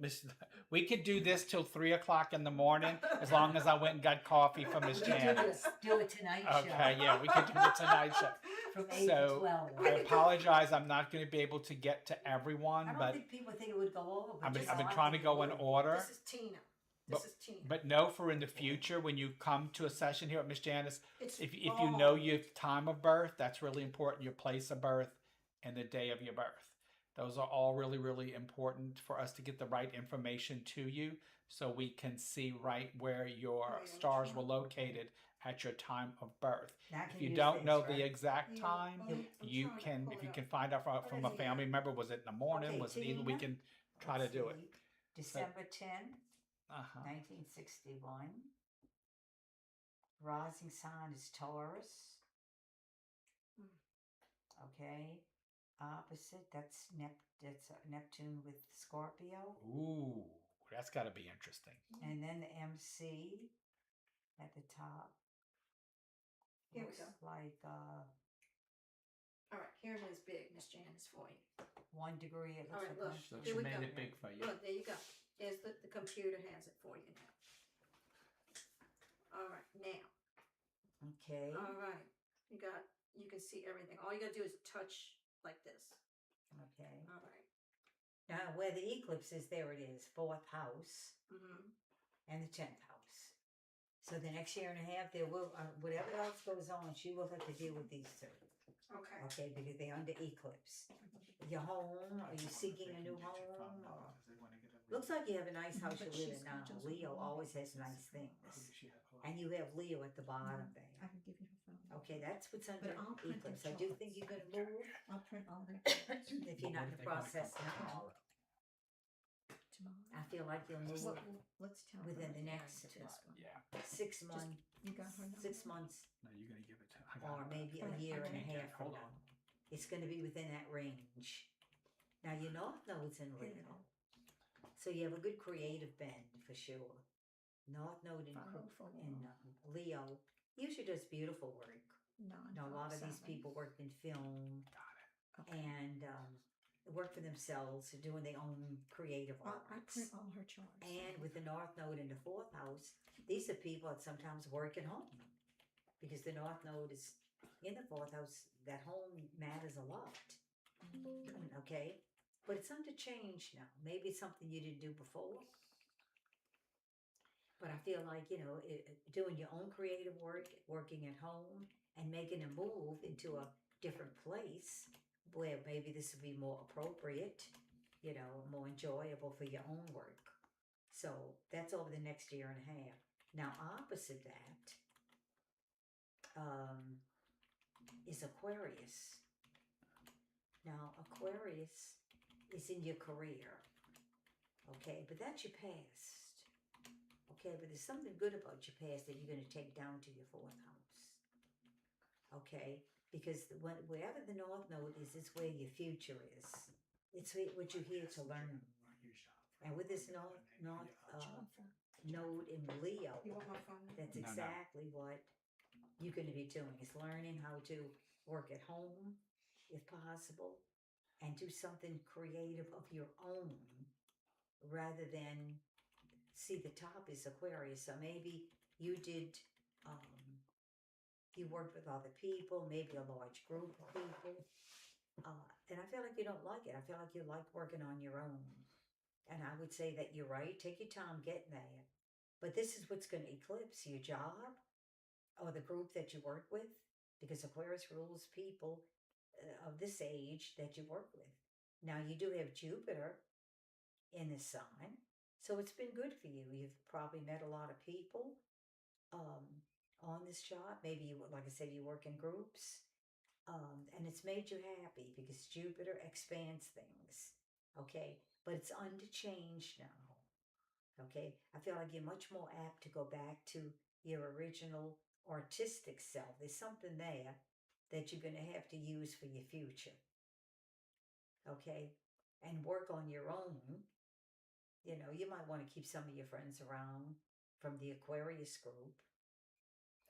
we could do this till 3:00 in the morning, as long as I went and got coffee from Miss We could Janice. do it tonight show. Okay, yeah, we could do the tonight show. From 8 So, to 12. I apologize. I'm not going to be able to get to everyone, I don't but think people think it would go over. But I've been, just I've been I trying to think it go in would. order. This is Tina. This is Tina. But know for in the future, when you come to a session here at Miss Janice, It's if you fall. know your time of birth, that's really important. Your place of birth and the day of your birth. Those are all really, really important for us to get the right information to you, so we can see right where your Right, stars sure. were located at your time of birth. Now I If can you use don't this, know right? the exact Yeah, time, I'm you trying to can, pull if it you up. can find out from a is it? family member, was it in the morning, Okay, was it evening, we Tina, can try to let's do it. see. December 10th, Uh-huh. 1961. Rising sign is Taurus. Hmm. Okay. Opposite, that's Neptune with Scorpio. Ooh, that's got to be interesting. And then the MC at the top. Here we looks go. like All right, here it is big, Miss Janice, for you. 1 degree. It All looks right, like look. So Here she we made go. it big for you. Look, there you go. There's the computer has it for you now. All right, now. Okay. All right. You can see everything. All you gotta do is touch like this. Okay. All right. Now, where the eclipse is, there it is, 4th house Mm-hmm. and the 10th house. So the next year and a half, there will, whatever else goes on, she will have to deal with these two. Okay. Okay, because they're under eclipse. Your home, are you seeking a new home? Or? Looks like you have a nice house you But live she's in now. got Leo those always has ones. nice things. And you have Leo at the bottom I there. can give you her phone. Okay, that's what's under But I'll print the eclipse. I do think you're going to move I'll print all that if you're not in the process now. tomorrow. I feel like you'll move Let's tell her within the yeah, next to this one. Yeah. 6 months, You got her number? 6 months, No, you're going to give it to I or got it. maybe a Alright, year and a okay. half from Hold now. on. It's going to be within that range. Now you North Node's in Here you Leo, go. so you have a good creative bend for sure. North Node in, 504. Leo usually does beautiful work. Now a lot of these 957. people work in film Got it. Okay. and work for themselves, doing their own creative I arts. print all her charts. And with the North Node in the 4th house, these are people that sometimes work at home. because the North Node is in the fourth house. That home matters a lot. Okay, but it's under change now. Maybe it's something you didn't do before. But I feel like, doing your own creative work, working at home, and making a move into a different place where maybe this would be more appropriate, more enjoyable for your own work. So that's over the next year and a half. Now, opposite that is Aquarius. Now, Aquarius is in your career, okay? But that's your past. Okay, but there's something good about your past that you're going to take down to your fourth house. Okay, because wherever the North Node is where your future is. It's what you're here to learn. And with this North Node in Leo, You want my phone? that's No, no. exactly what you're going to be doing. Is learning how to work at home, if possible, and do something creative of your own, rather than. See, the top is Aquarius, so maybe you did, you worked with other people, maybe a large group of people, and I feel like you don't like it. I feel like you like working on your own. And I would say that you're right, take your time getting there. But this is what's going to eclipse your job or the group that you work with, because Aquarius rules people of this age that you work with. Now, you do have Jupiter in the sign. So it's been good for you. You've probably met a lot of people on this job. Maybe you, like I said, you work in groups, and it's made you happy because Jupiter expands things. Okay, but it's under change now. Okay, I feel like you're much more apt to go back to your original artistic self. There's something there that you're going to have to use for your future. Okay, and work on your own. You might want to keep some of your friends around from the Aquarius group.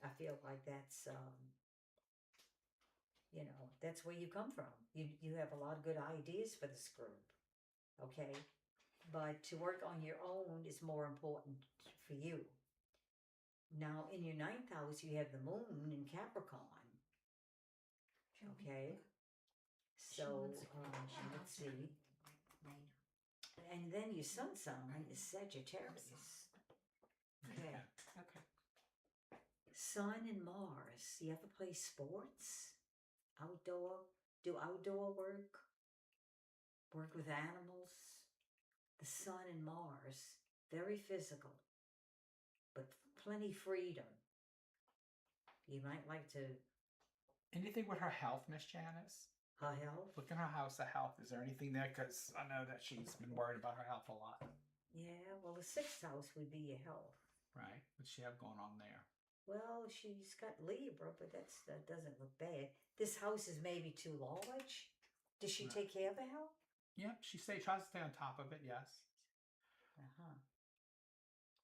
I feel like that's, that's where you come from. You have a lot of good ideas for this group, okay? But to work on your own is more important for you. Now, in your 9th house, you have the moon in Capricorn, okay? So, let's see. And then your sun sign is Sagittarius. Okay. Okay. Sun and Mars. You ever play sports? Do outdoor work? Work with animals? The Sun and Mars. Very physical. But plenty freedom. You might like to. Anything with her health, Miss Janice? Her health? Look in her house of health. Is there anything there? Because I know that she's been worried about her health a lot. Yeah, well, the 6th house would be your health. Right. What's she have going on there? Well, she's got Libra, but that doesn't look bad. This house is maybe too large. Does she Right. take care of her health? Yep. She tries to stay on top of it. Yes.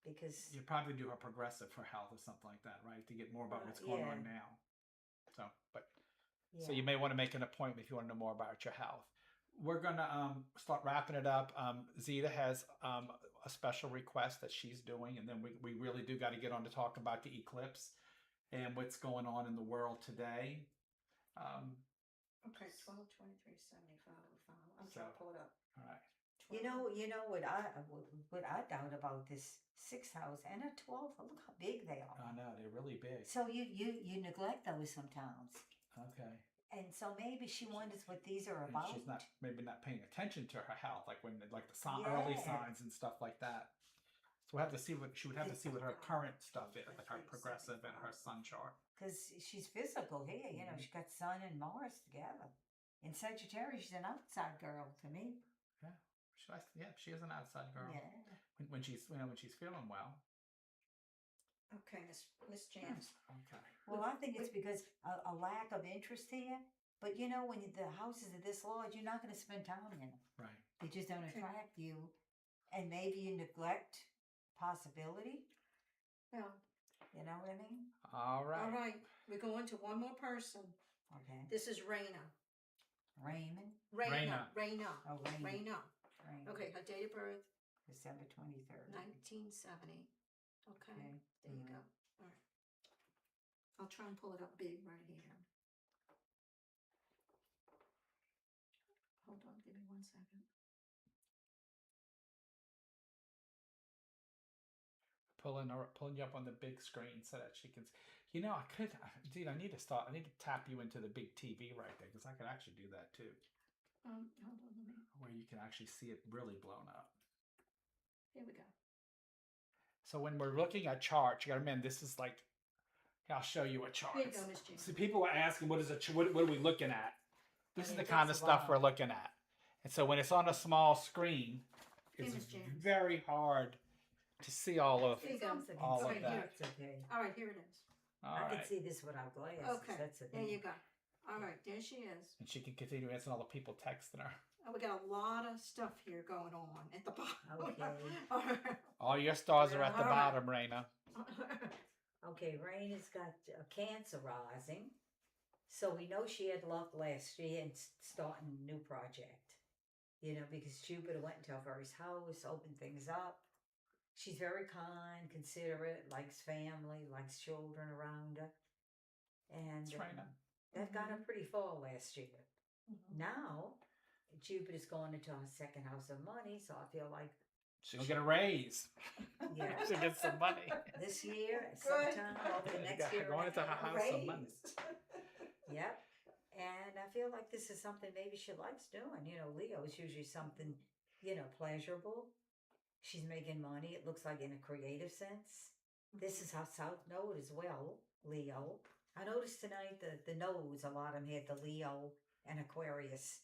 Because You probably do her progressive for health or something like that, right? To get more about what's going on now. So, yeah. So you may want to make an appointment if you want to know more about your health. We're gonna start wrapping it up. Zita has a special request that she's doing, and then we really do got to get on to talk about the eclipse and what's going on in the world today. Okay, 12/23/75. I'm So- trying to pull it up. All right. You know what I doubt about this 6th house and a 12th. Look how big they are. I know they're really big. So you neglect those sometimes, Okay. and so maybe she wonders what these are And about. she's maybe not paying attention to her health, like the early Yeah. signs and stuff like that. So we'll have to see what she would have to see what her current stuff is, like her progressive and her sun chart. Because she's physical here, she's got Sun and Mars together. In Sagittarius, she's an outside girl to me. She is an outside girl. Yeah. When she's feeling well. Okay, Miss Janice. Okay. Well, I think it's because a lack of interest here. But when the houses are this large, you're not going to spend time in them. Right. They just don't Okay. attract you. And maybe you neglect possibility. Well, You know what I mean? All right. all right. We're going to one more person. Okay. This is Raina. Raymond. Raina. Oh, Raymond. Raina. Raymond. Okay, her date of birth, December 23rd. 1970. Okay, Okay. there you Mhm. go. All right. I'll try and pull it up big right here. Hold on, give me 1 second. Pulling you up on the big screen so that she can. You know, I could, dude. I need to start. I need to tap you into the big TV right there because I could actually do that too, Hold on, where you can actually see it really blown up. here we go. So when we're looking at charts, you got to remember this is like. I'll show you a chart. Here you go, Miss Jean. See, people are asking, "What is a? What are we looking at?" This is mean, the kind of that's a stuff lot. we're looking at. And so when it's on a small screen, Hey, it's Miss James. very hard to see all of. Here you go. all of Okay, that. here. It's okay. All right, here it is. All I right. can see this without glasses. Okay, That's the there thing. you go. All right, there she is. And she can continue answering all the people texting her. Oh, we got a lot of stuff here going on at the bottom. Okay. All your stars are at the All right. bottom, Raina. Okay, Raina's got cancer rising. So we know she had luck last year in starting a new project. You know, because Jupiter went into her first house, opened things up. She's very kind, considerate, likes family, likes children around her. And That's Raina. that got her pretty far last year. Mhm. Now, Jupiter's going into her second house of money, so I feel like She's gonna get a raise. Yeah. She'll get some money. this year, Good. sometime over the next year, Going and into a her half, house of money. Raised. Yep. And I feel like this is something maybe she likes doing. You know, Leo is usually something, you know, pleasurable. She's making money, it looks like in a creative sense. This is how South Node as well, Leo. I noticed tonight the nodes, a lot of them had the Leo and Aquarius.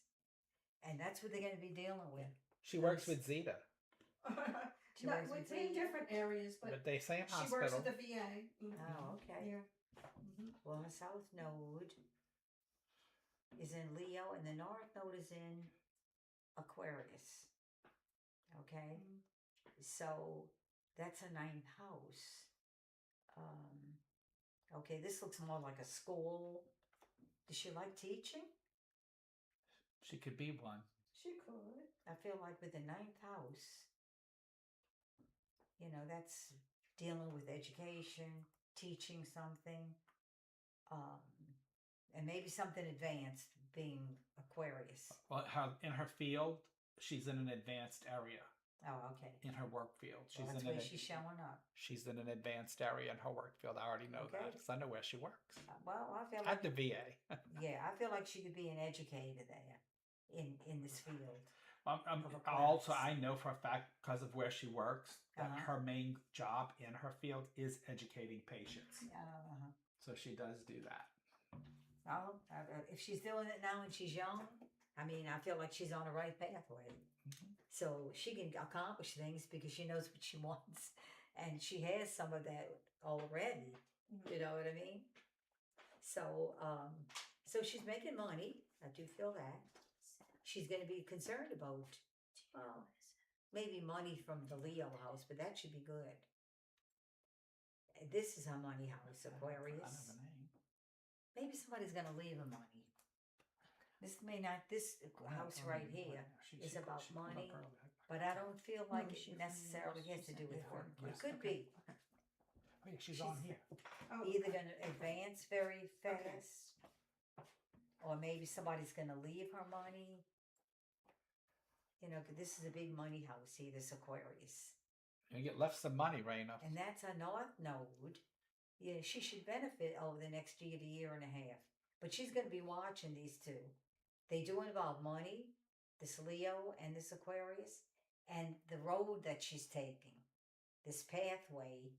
And that's what they're going to be dealing with. She works with Zeta, She No, works with we're in Zeta? different areas, but but they same she hospital. works at the VA. Mhm. Oh, okay. Yeah. Mhm. Well, the South Node is in Leo and the North Node is in Aquarius. Okay? Mhm. So that's a ninth house. Okay, this looks more like a school. Does she like teaching? She could be one. She could. I feel like with the ninth house, you know, that's dealing with education, teaching something, and maybe something advanced, being Aquarius. Well, in her field, she's in an advanced area. Oh, okay. In her work field, she's Well, that's in where an she's showing up. she's in an advanced area in her work field. I already know that Okay. because I know where she works Well, I feel at like the VA. yeah, I feel like she could be an educator there in this field. Of a Also, class. I know for a fact because of where she works that Uh-huh. her main job in her field is educating patients. Uh-huh. So she does do that. Well, if she's doing it now and she's young, I mean, I feel like she's on the right pathway. Mhm. So she can accomplish things because she knows what she wants, and she has some of that already. You know what I mean? So, so she's making money. I do feel that. She's going to be concerned about, well, maybe money from the Leo house, but that should be good. This is her money house, I know Aquarius. the name. Maybe somebody's gonna leave her money. This may not. This house right here is about money, but I don't feel like No, it she- necessarily she has to said do with yeah. work. Yes, It could okay. be Oh yeah, she's on here. Oh, either okay. gonna advance very fast, or maybe somebody's gonna leave her money. You know, 'cause this is a big money house here, this Aquarius, You get left some money, Raina. and that's a North Node. Yeah, she should benefit over the next year to year and a half. But she's going to be watching these two. They do involve money, this Leo and this Aquarius, and the road that she's taking, this pathway,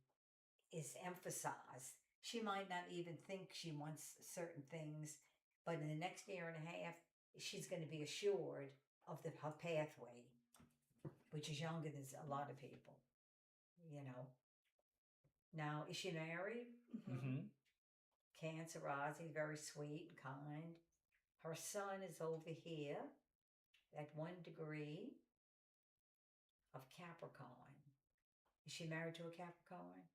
is emphasized. She might not even think she wants certain things, but in the next year and a half, she's going to be assured of her pathway, which is younger than a lot of people, you know. Now, is she married? Mhm. Mm-hmm. Cancer rising, very sweet and kind. Her sun is over here at 1 degree of Capricorn. Is she married to a Capricorn?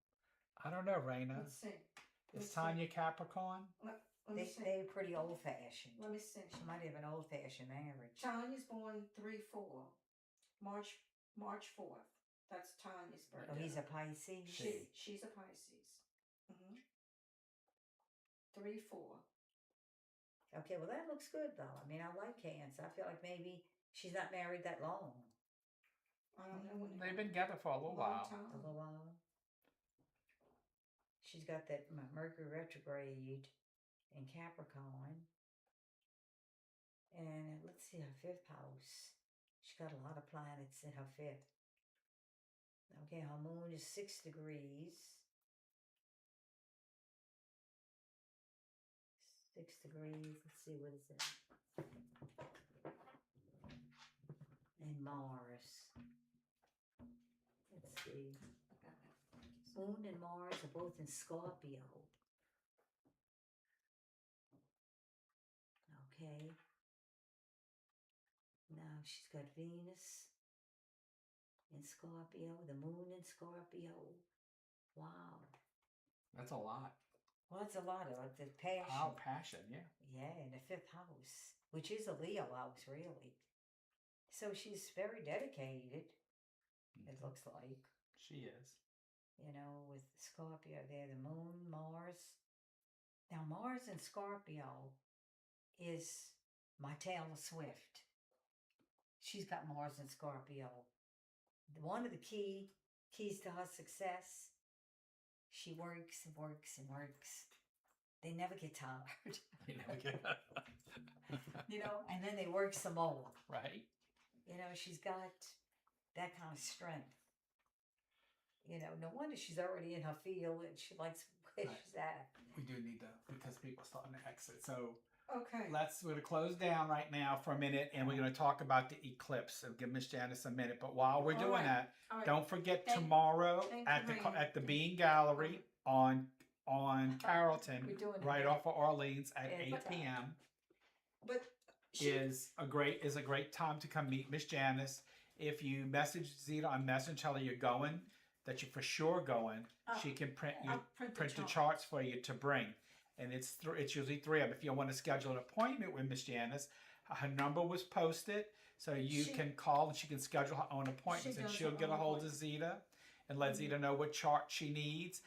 I don't know, Raina. Let's see. Is let's see. Tanya Capricorn? Let me see. They're pretty old fashioned. Let me see. She might have an old fashioned marriage. Tanya's born 3/4, March 4th. That's Tanya's Oh, birthday. he's a Pisces. She's a Pisces. 3, 4. Okay, well that looks good though. I mean, I like Cancer. I feel like maybe she's not married that long. I don't know when They've been together for a little while. A little while. She's got that Mercury retrograde in Capricorn. And let's see her fifth house. She's got a lot of planets in her fifth. Okay, her moon is 6 degrees. 6 degrees. Let's see, what is it? And Mars. Let's see. Moon and Mars are both in Scorpio. Okay. Now she's got Venus in Scorpio, the moon in Scorpio. Wow. That's a lot. Well, that's a lot of the passion. Oh, passion, yeah. Yeah, in the fifth house, which is a Leo house, really. So she's very dedicated, it looks like. She is. You know, with Scorpio there, the moon, Mars. Now, Mars in Scorpio is my Taylor Swift. She's got Mars in Scorpio. One of the keys to her success, she works and works and works. They never get tired. You know, You know, and then they work some more. right? You know, she's got that kind of strength. You know, no wonder she's already in her field and she likes where Right. she's at. We do need to, because people are starting to exit. So Okay. we're going to close down right now for a minute, and we're going to talk about the eclipse. So give Miss Janice a minute. But while we're All doing right. that, All right. don't forget Thank- tomorrow thank at you, the Raina. at the Thank Bean you. Gallery on Carrollton, We're doing right it. off of Orleans at Yeah, 8 but- p.m. But she, is a great time to come meet Miss Janice. If you message Zeta on Messenger, tell her you're going, that you're for sure going, Oh, she can print I'll print the the charts for you to bring. And it's usually 3 of them. If you want to schedule an appointment with Miss Janice, her number was posted, so you She- can call and she can schedule her own appointments, and does she'll her get a own hold of Zeta and let Zeta know what chart she needs.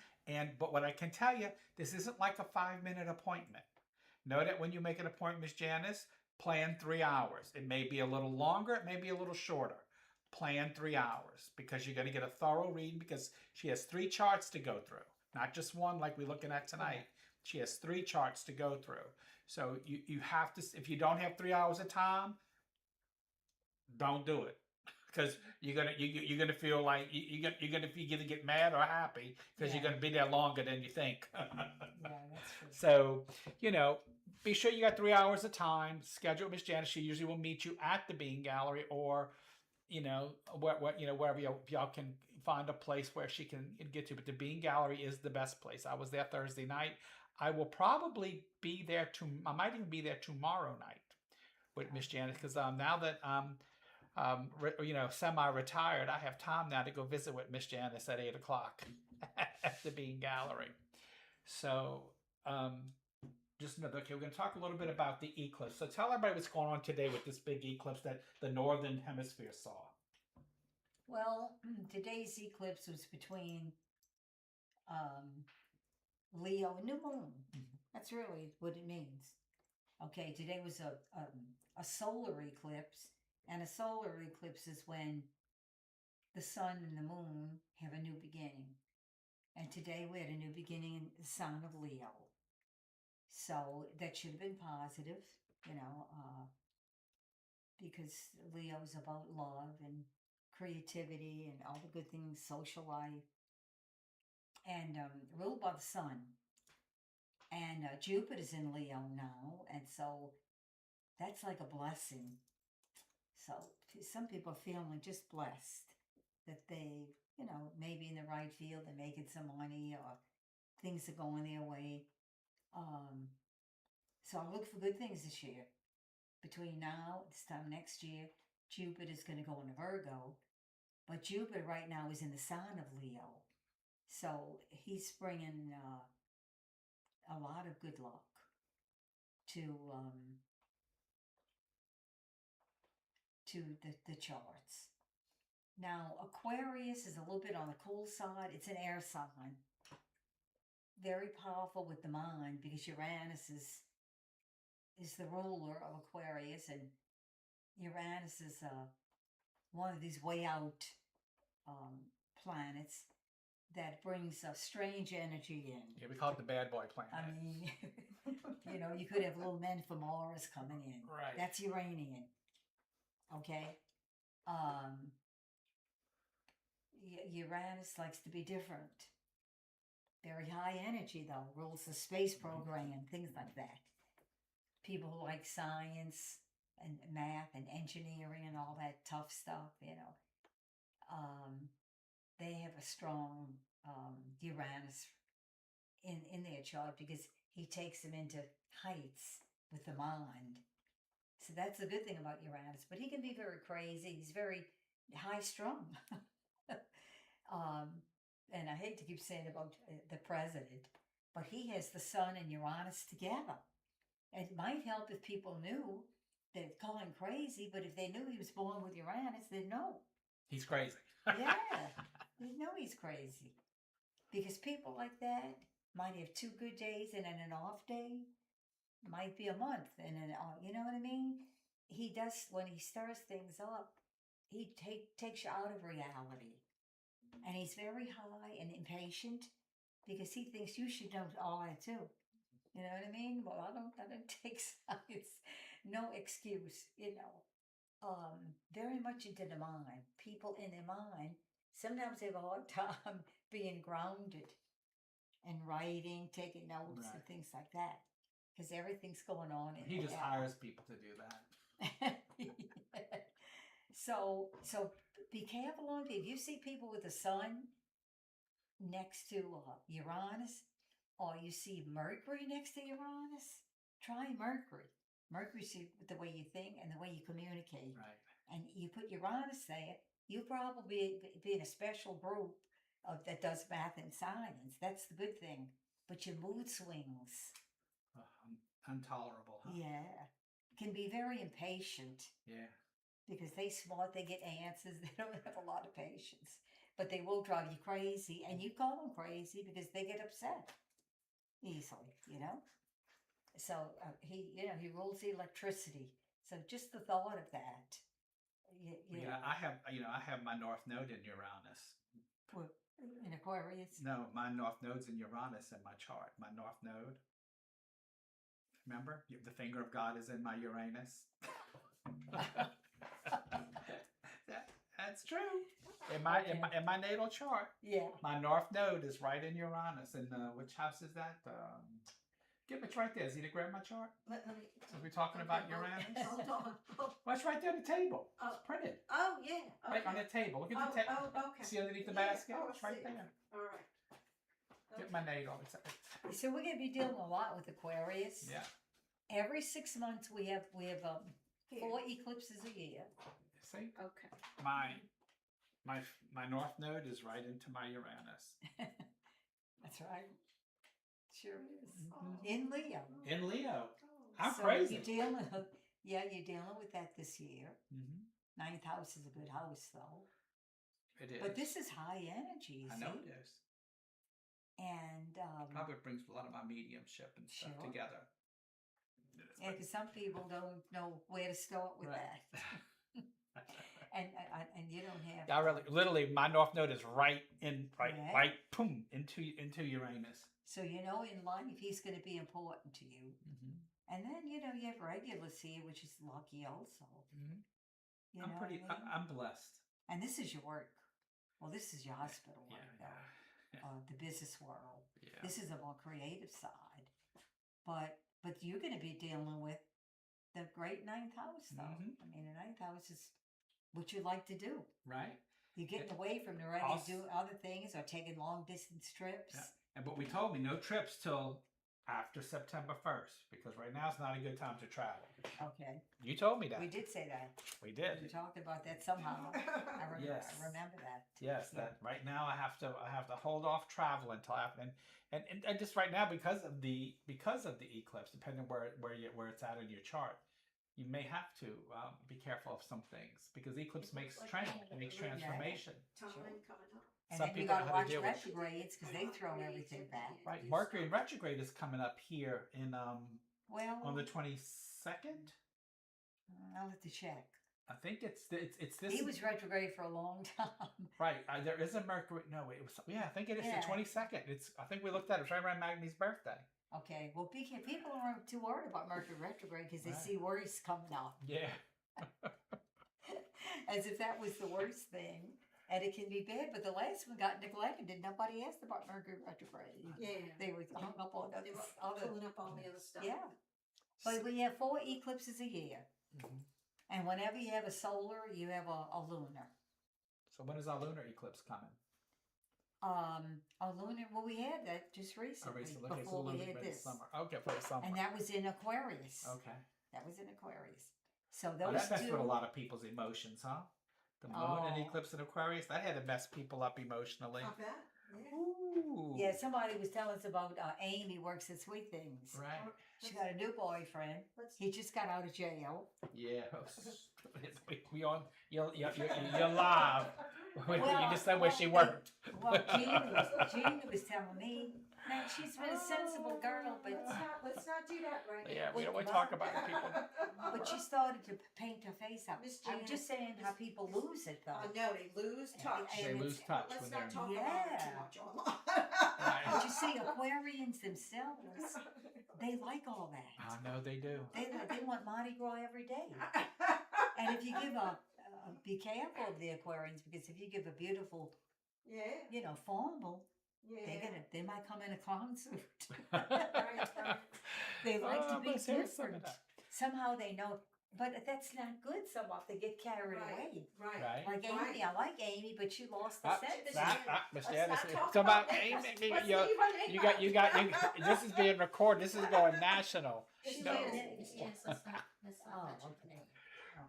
But what I can tell you, this isn't like a 5-minute appointment. Know that when you make an appointment, Miss Janice, plan 3 hours. It may be a little longer, it may be a little shorter. Plan 3 hours, because you're going to get a thorough reading, because she has 3 charts to go through, not just one like we're looking at tonight. She has 3 charts to go through. So you have to, if you don't have 3 hours of time, don't do it, because you're gonna feel like you're gonna either get mad or happy, because you're Yeah. gonna be there longer than you think. Yeah, that's true. So, be sure you got 3 hours of time. Schedule with Miss Janice. She usually will meet you at the Bean Gallery, or, wherever y'all can find a place where she can get to. But the Bean Gallery is the best place. I was there Thursday night. I will probably be there I might even be there tomorrow night with Miss Janice, because now that I'm semi-retired, I have time now to go visit with Miss Janice at 8 o'clock at the Bean Gallery. So, just know, okay, we're going to talk a little bit about the eclipse. So tell everybody what's going on today with this big eclipse that the Northern Hemisphere saw. Well, today's eclipse was between Leo and New Moon. That's really what it means. Okay, today was a solar eclipse, and a solar eclipse is when the sun and the moon have a new beginning. And today we had a new beginning in the sign of Leo. So that should have been positive, because Leo is about love and creativity and all the good things, social life, and ruled by the sun. And Jupiter's in Leo now, and so that's like a blessing. So some people are feeling just blessed that they, maybe in the right field, they're making some money, or things are going their way. So I look for good things this year. Between now, this time next year, Jupiter's going to go into Virgo, but Jupiter right now is in the sign of Leo. So he's bringing a lot of good luck to the charts. Now, Aquarius is a little bit on the cool side. It's an air sign. very powerful with the mind because Uranus is the ruler of Aquarius, and Uranus is one of these way out planets that brings a strange energy in. Yeah, we call it the bad boy planet. I mean, you could have little men from Mars coming in. Right. That's Uranian. Okay. Uranus likes to be different. Very high energy, though. Rules the space program, things like that. People who like science and math and engineering and all that tough stuff, they have a strong Uranus in their chart because he takes them into heights with the mind. So that's the good thing about Uranus. But he can be very crazy. He's very high strung. And I hate to keep saying about the president, but he has the sun and Uranus together. It might help if people knew they'd call him crazy, but if they knew he was born with Uranus, they'd know. He's crazy. Yeah, they'd know he's crazy. Because people like that might have 2 good days and then an off day. Might be a month and then, you know what I mean? He does, when he stirs things up, he takes you out of reality. And he's very high and impatient because he thinks you should know all that too. You know what I mean? Well, I don't take science. No excuse, Very much into the mind. People in their mind sometimes have a hard time being grounded and writing, taking notes and Right. things like that. Because everything's going on in He their just head. hires people to do that. So be careful on if you see people with the sun next to Uranus, or you see Mercury next to Uranus. Try Mercury. Mercury's the way you think and the way you communicate. Right. And you put Uranus there, you probably be in a special group that does math and science. That's the good thing. But your mood swings, Intolerable. Huh? yeah, can be very impatient. Yeah. Because they smart, they get answers, they don't have a lot of patience. But they will drive you crazy, and you call them crazy because they get upset easily, So he rules the electricity. So just the thought of that, Yeah, I have my North Node in Uranus. in Aquarius. No, my North Node's in Uranus in my chart. My North Node. Remember, the finger of God is in my Uranus. That's true. In my natal chart, Yeah. my North Node is right in Uranus. And which house is that? It's right there. Is he to grab my chart? Let me. So we're talking about Okay, Uranus? Hold on. Well, it's right there on the table. Oh. It's printed. Oh, yeah. Right on the table. Look at the table. okay. See underneath the Yeah, basket? I It's right see. there. All right. Get my natal. So we're gonna be dealing a lot with Aquarius. Yeah. Every 6 months we have Here. 4 eclipses a year. See? Okay. My North Node is right into my Uranus. That's right. Sure is. Mhm. In Leo. In Leo. I'm So crazy. you're dealing with that this year. Mm-hmm. 9th house is a good house, though. It is. But this is high energy, you I know see. it is. And Probably brings a lot of my mediumship and stuff Sure. together. yeah, because some people don't know where to start with Right. that, and you don't have. I literally, my North Node is right, Yeah. boom, into Uranus. So in life he's going to be important to you. Mm-hmm. And then you have Regulus here, which is lucky also. Mm-hmm. You I'm know pretty. what I mean? I'm blessed. And this is your work. Well, this is your hospital Yeah, work, yeah. though. The business world. Yeah. This is a more creative side. But you're going to be dealing with the great 9th house, though. Mhm. I mean, the 9th house is what you like to do. Right. You're getting Yeah. away from the ready Also- to do other things or taking long distance trips. Yeah. But we told me no trips till after September 1st because right now it's not a good time to travel. Okay. You told me that. We did say that. We We did. talked about that somehow. Yes. I remember that. Yes, Yeah. that right now I have to hold off travel until after, and just right now because of the eclipse, depending where it's at in your chart, you may have to be careful of some things because eclipse makes Like change, that. it makes Yeah. transformation. Time Sure. coming up. And Some then you people know gotta how to watch deal with it. retrogrades because they throw everything back. Right, Mercury in retrograde is coming up here in Well, on the 22nd. I'll have to check. I think it's this. He was retrograde for a long time. Right. There is a Mercury. No, it was. Yeah, I think it is Yeah. the 22nd. It's. I think we looked at it. It's right around Magni's birthday. Okay, well, people aren't too worried about Mercury retrograde because they Right. see worse coming up. Yeah. As if that was the worst thing. And it can be bad, but the last one got neglected and nobody asked about Mercury retrograde. Yeah. They were hung up on They were other. pulling up all the other stuff. Yeah. But we have 4 eclipses a year. Mhm. And whenever you have a solar, you have a lunar. So when is our lunar eclipse coming? A lunar, well, we had that just Oh, recently, recently. Okay, so before the we lunar had for the this. summer. Okay, for the summer. And that was in Aquarius. Okay. That was in Aquarius. So Well, those that messed two. with a lot of people's emotions, huh? The moon and Oh. eclipse in Aquarius, that had to mess people up emotionally. I bet. Yeah. Ooh. Yeah, somebody was telling us about Amy works at Sweet Things. Right. She got a new boyfriend. Let's- He just got out of jail. Yeah. we on. You're live. You just said where she worked. Well, Gina was telling me, man, she's been a sensible girl, Let's not do that right now. Yeah, we don't want to talk about people. but she started to paint her face up. Miss I'm Janet, just saying how people lose it though. I know they lose touch. They And lose it's- touch Let's when not they're. talk about it Yeah. too much online. But you see, Aquarians themselves, they like all that. I know they do. They want Mardi Gras every day. And if you give be careful of the Aquarians because if you give a beautiful, Yeah. formal, Yeah. they might come in a clown suit. Right. They like to Oh, be let's hear some of different. that. Somehow they know, but that's not good. Somehow they get carried Right. away. Right. Right. Like Amy, I like Amy, but she lost the Ah, sense. Miss Let's Janice, not talk so about about Amy, that. you, Let's you, leave her name you got, out. you got, this is being recorded. This is going national. She No. is. Yes, let's not mention Oh, her okay. name.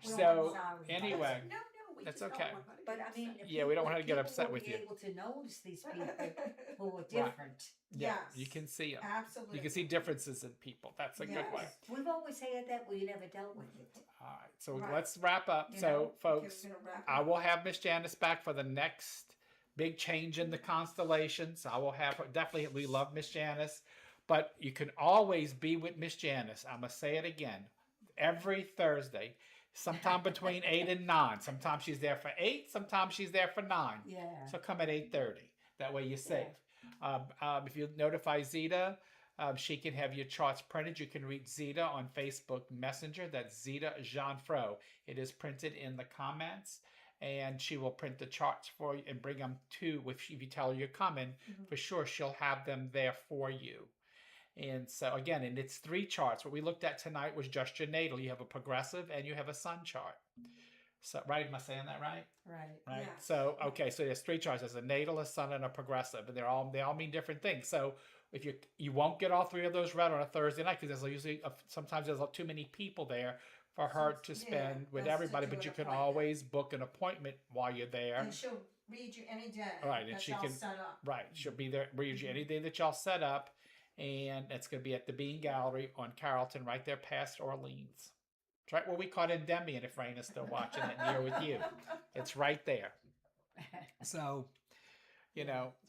Well, So, sorry. anyway, No, we That's just okay. don't want her to But get I mean, upset. Yeah, we don't want her to get people upset will with be you. able to notice these people who are different. yeah, Yes. you can see them. Absolutely. You can see differences in people. That's a good way. Yes. We've always had that. We never dealt with it. All right, so Right. let's wrap up. You So, know, Okay, folks, we're gonna wrap I up. will have Miss Janice back for the next big change in the constellations. I will have her. Definitely, we love Miss Janice, but you can always be with Miss Janice. I'm gonna say it again. Every Thursday, sometime between 8 and 9. Sometimes she's there for 8. Sometimes she's there for 9. Yeah. So come at 8:30. That way you're safe. If you notify Zeta, she can have your charts printed. You can reach Zeta on Facebook Messenger. That's Zeta Jeanfro. It is printed in the comments, and she will print the charts for you and bring them to. If you tell her you're coming, for sure she'll have them there for you. And so again, and it's 3 charts. What we looked at tonight was just your natal. You have a progressive and you have a sun chart. So right, am I saying that right? Right. Right. Yes. So okay, so there's 3 charts. There's a natal, a sun, and a progressive, and they all mean different things. So if you won't get all 3 of those read on a Thursday night because there's usually sometimes there's too many people there for her to spend with let's everybody. do But an you can appointment. always book an appointment while you're there. And she'll read you any day. Right, and that she y'all can- set up. Right, she'll be there. Read you any day that y'all set up, and it's going to be at the Bean Gallery on Carrollton, right there past Orleans. It's right where we caught Endymion. If Raina's still watching it near with you, it's right there. So,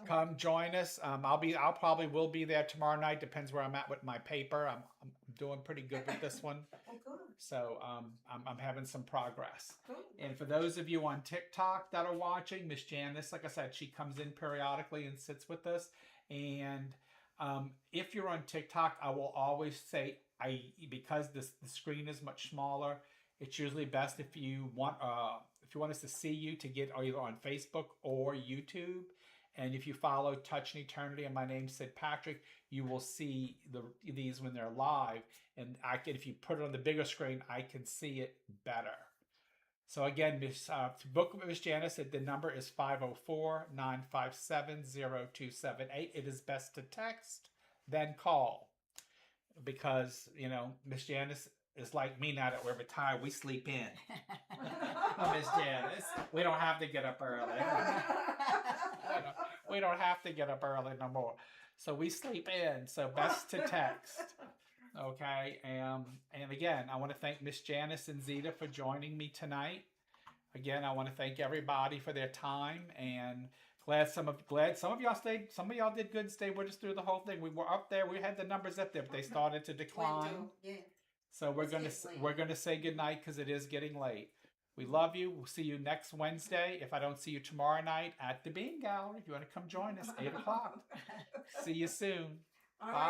come join us. I'll probably will be there tomorrow night. Depends where I'm at with my paper. I'm doing pretty good with this one. Oh, good. So I'm having some progress. Good. And for those of you on TikTok that are watching, Miss Janice, like I said, she comes in periodically and sits with us. And if you're on TikTok, I will always say because the screen is much smaller. It's usually best if you want us to see you to get either on Facebook or YouTube. And if you follow Touch in Eternity and my name's Sid Patrick, you will see these when they're live. And if you put it on the bigger screen, I can see it better. So again, to book with Miss Janice, the number is 504-957-0278. It is best to text, then call. Because, Miss Janice is like me now that we're retired. We sleep in. Miss Janice, we don't have to get up early. We don't have to get up early no more. So we sleep in. So best to text. Okay. And again, I want to thank Miss Janice and Zeta for joining me tonight. Again, I want to thank everybody for their time. And Glad some of y'all stayed. Some of y'all did good and stayed with us through the whole thing. We were up there. We had the numbers up there, but they started to decline. Window, yeah. So we're It's gonna getting we're late. gonna say goodnight because it is getting late. We love you. We'll see you next Wednesday. If I don't see you tomorrow night at the Bean Gallery, if you want to come join us, 8 o'clock. See you soon. All Bye. right.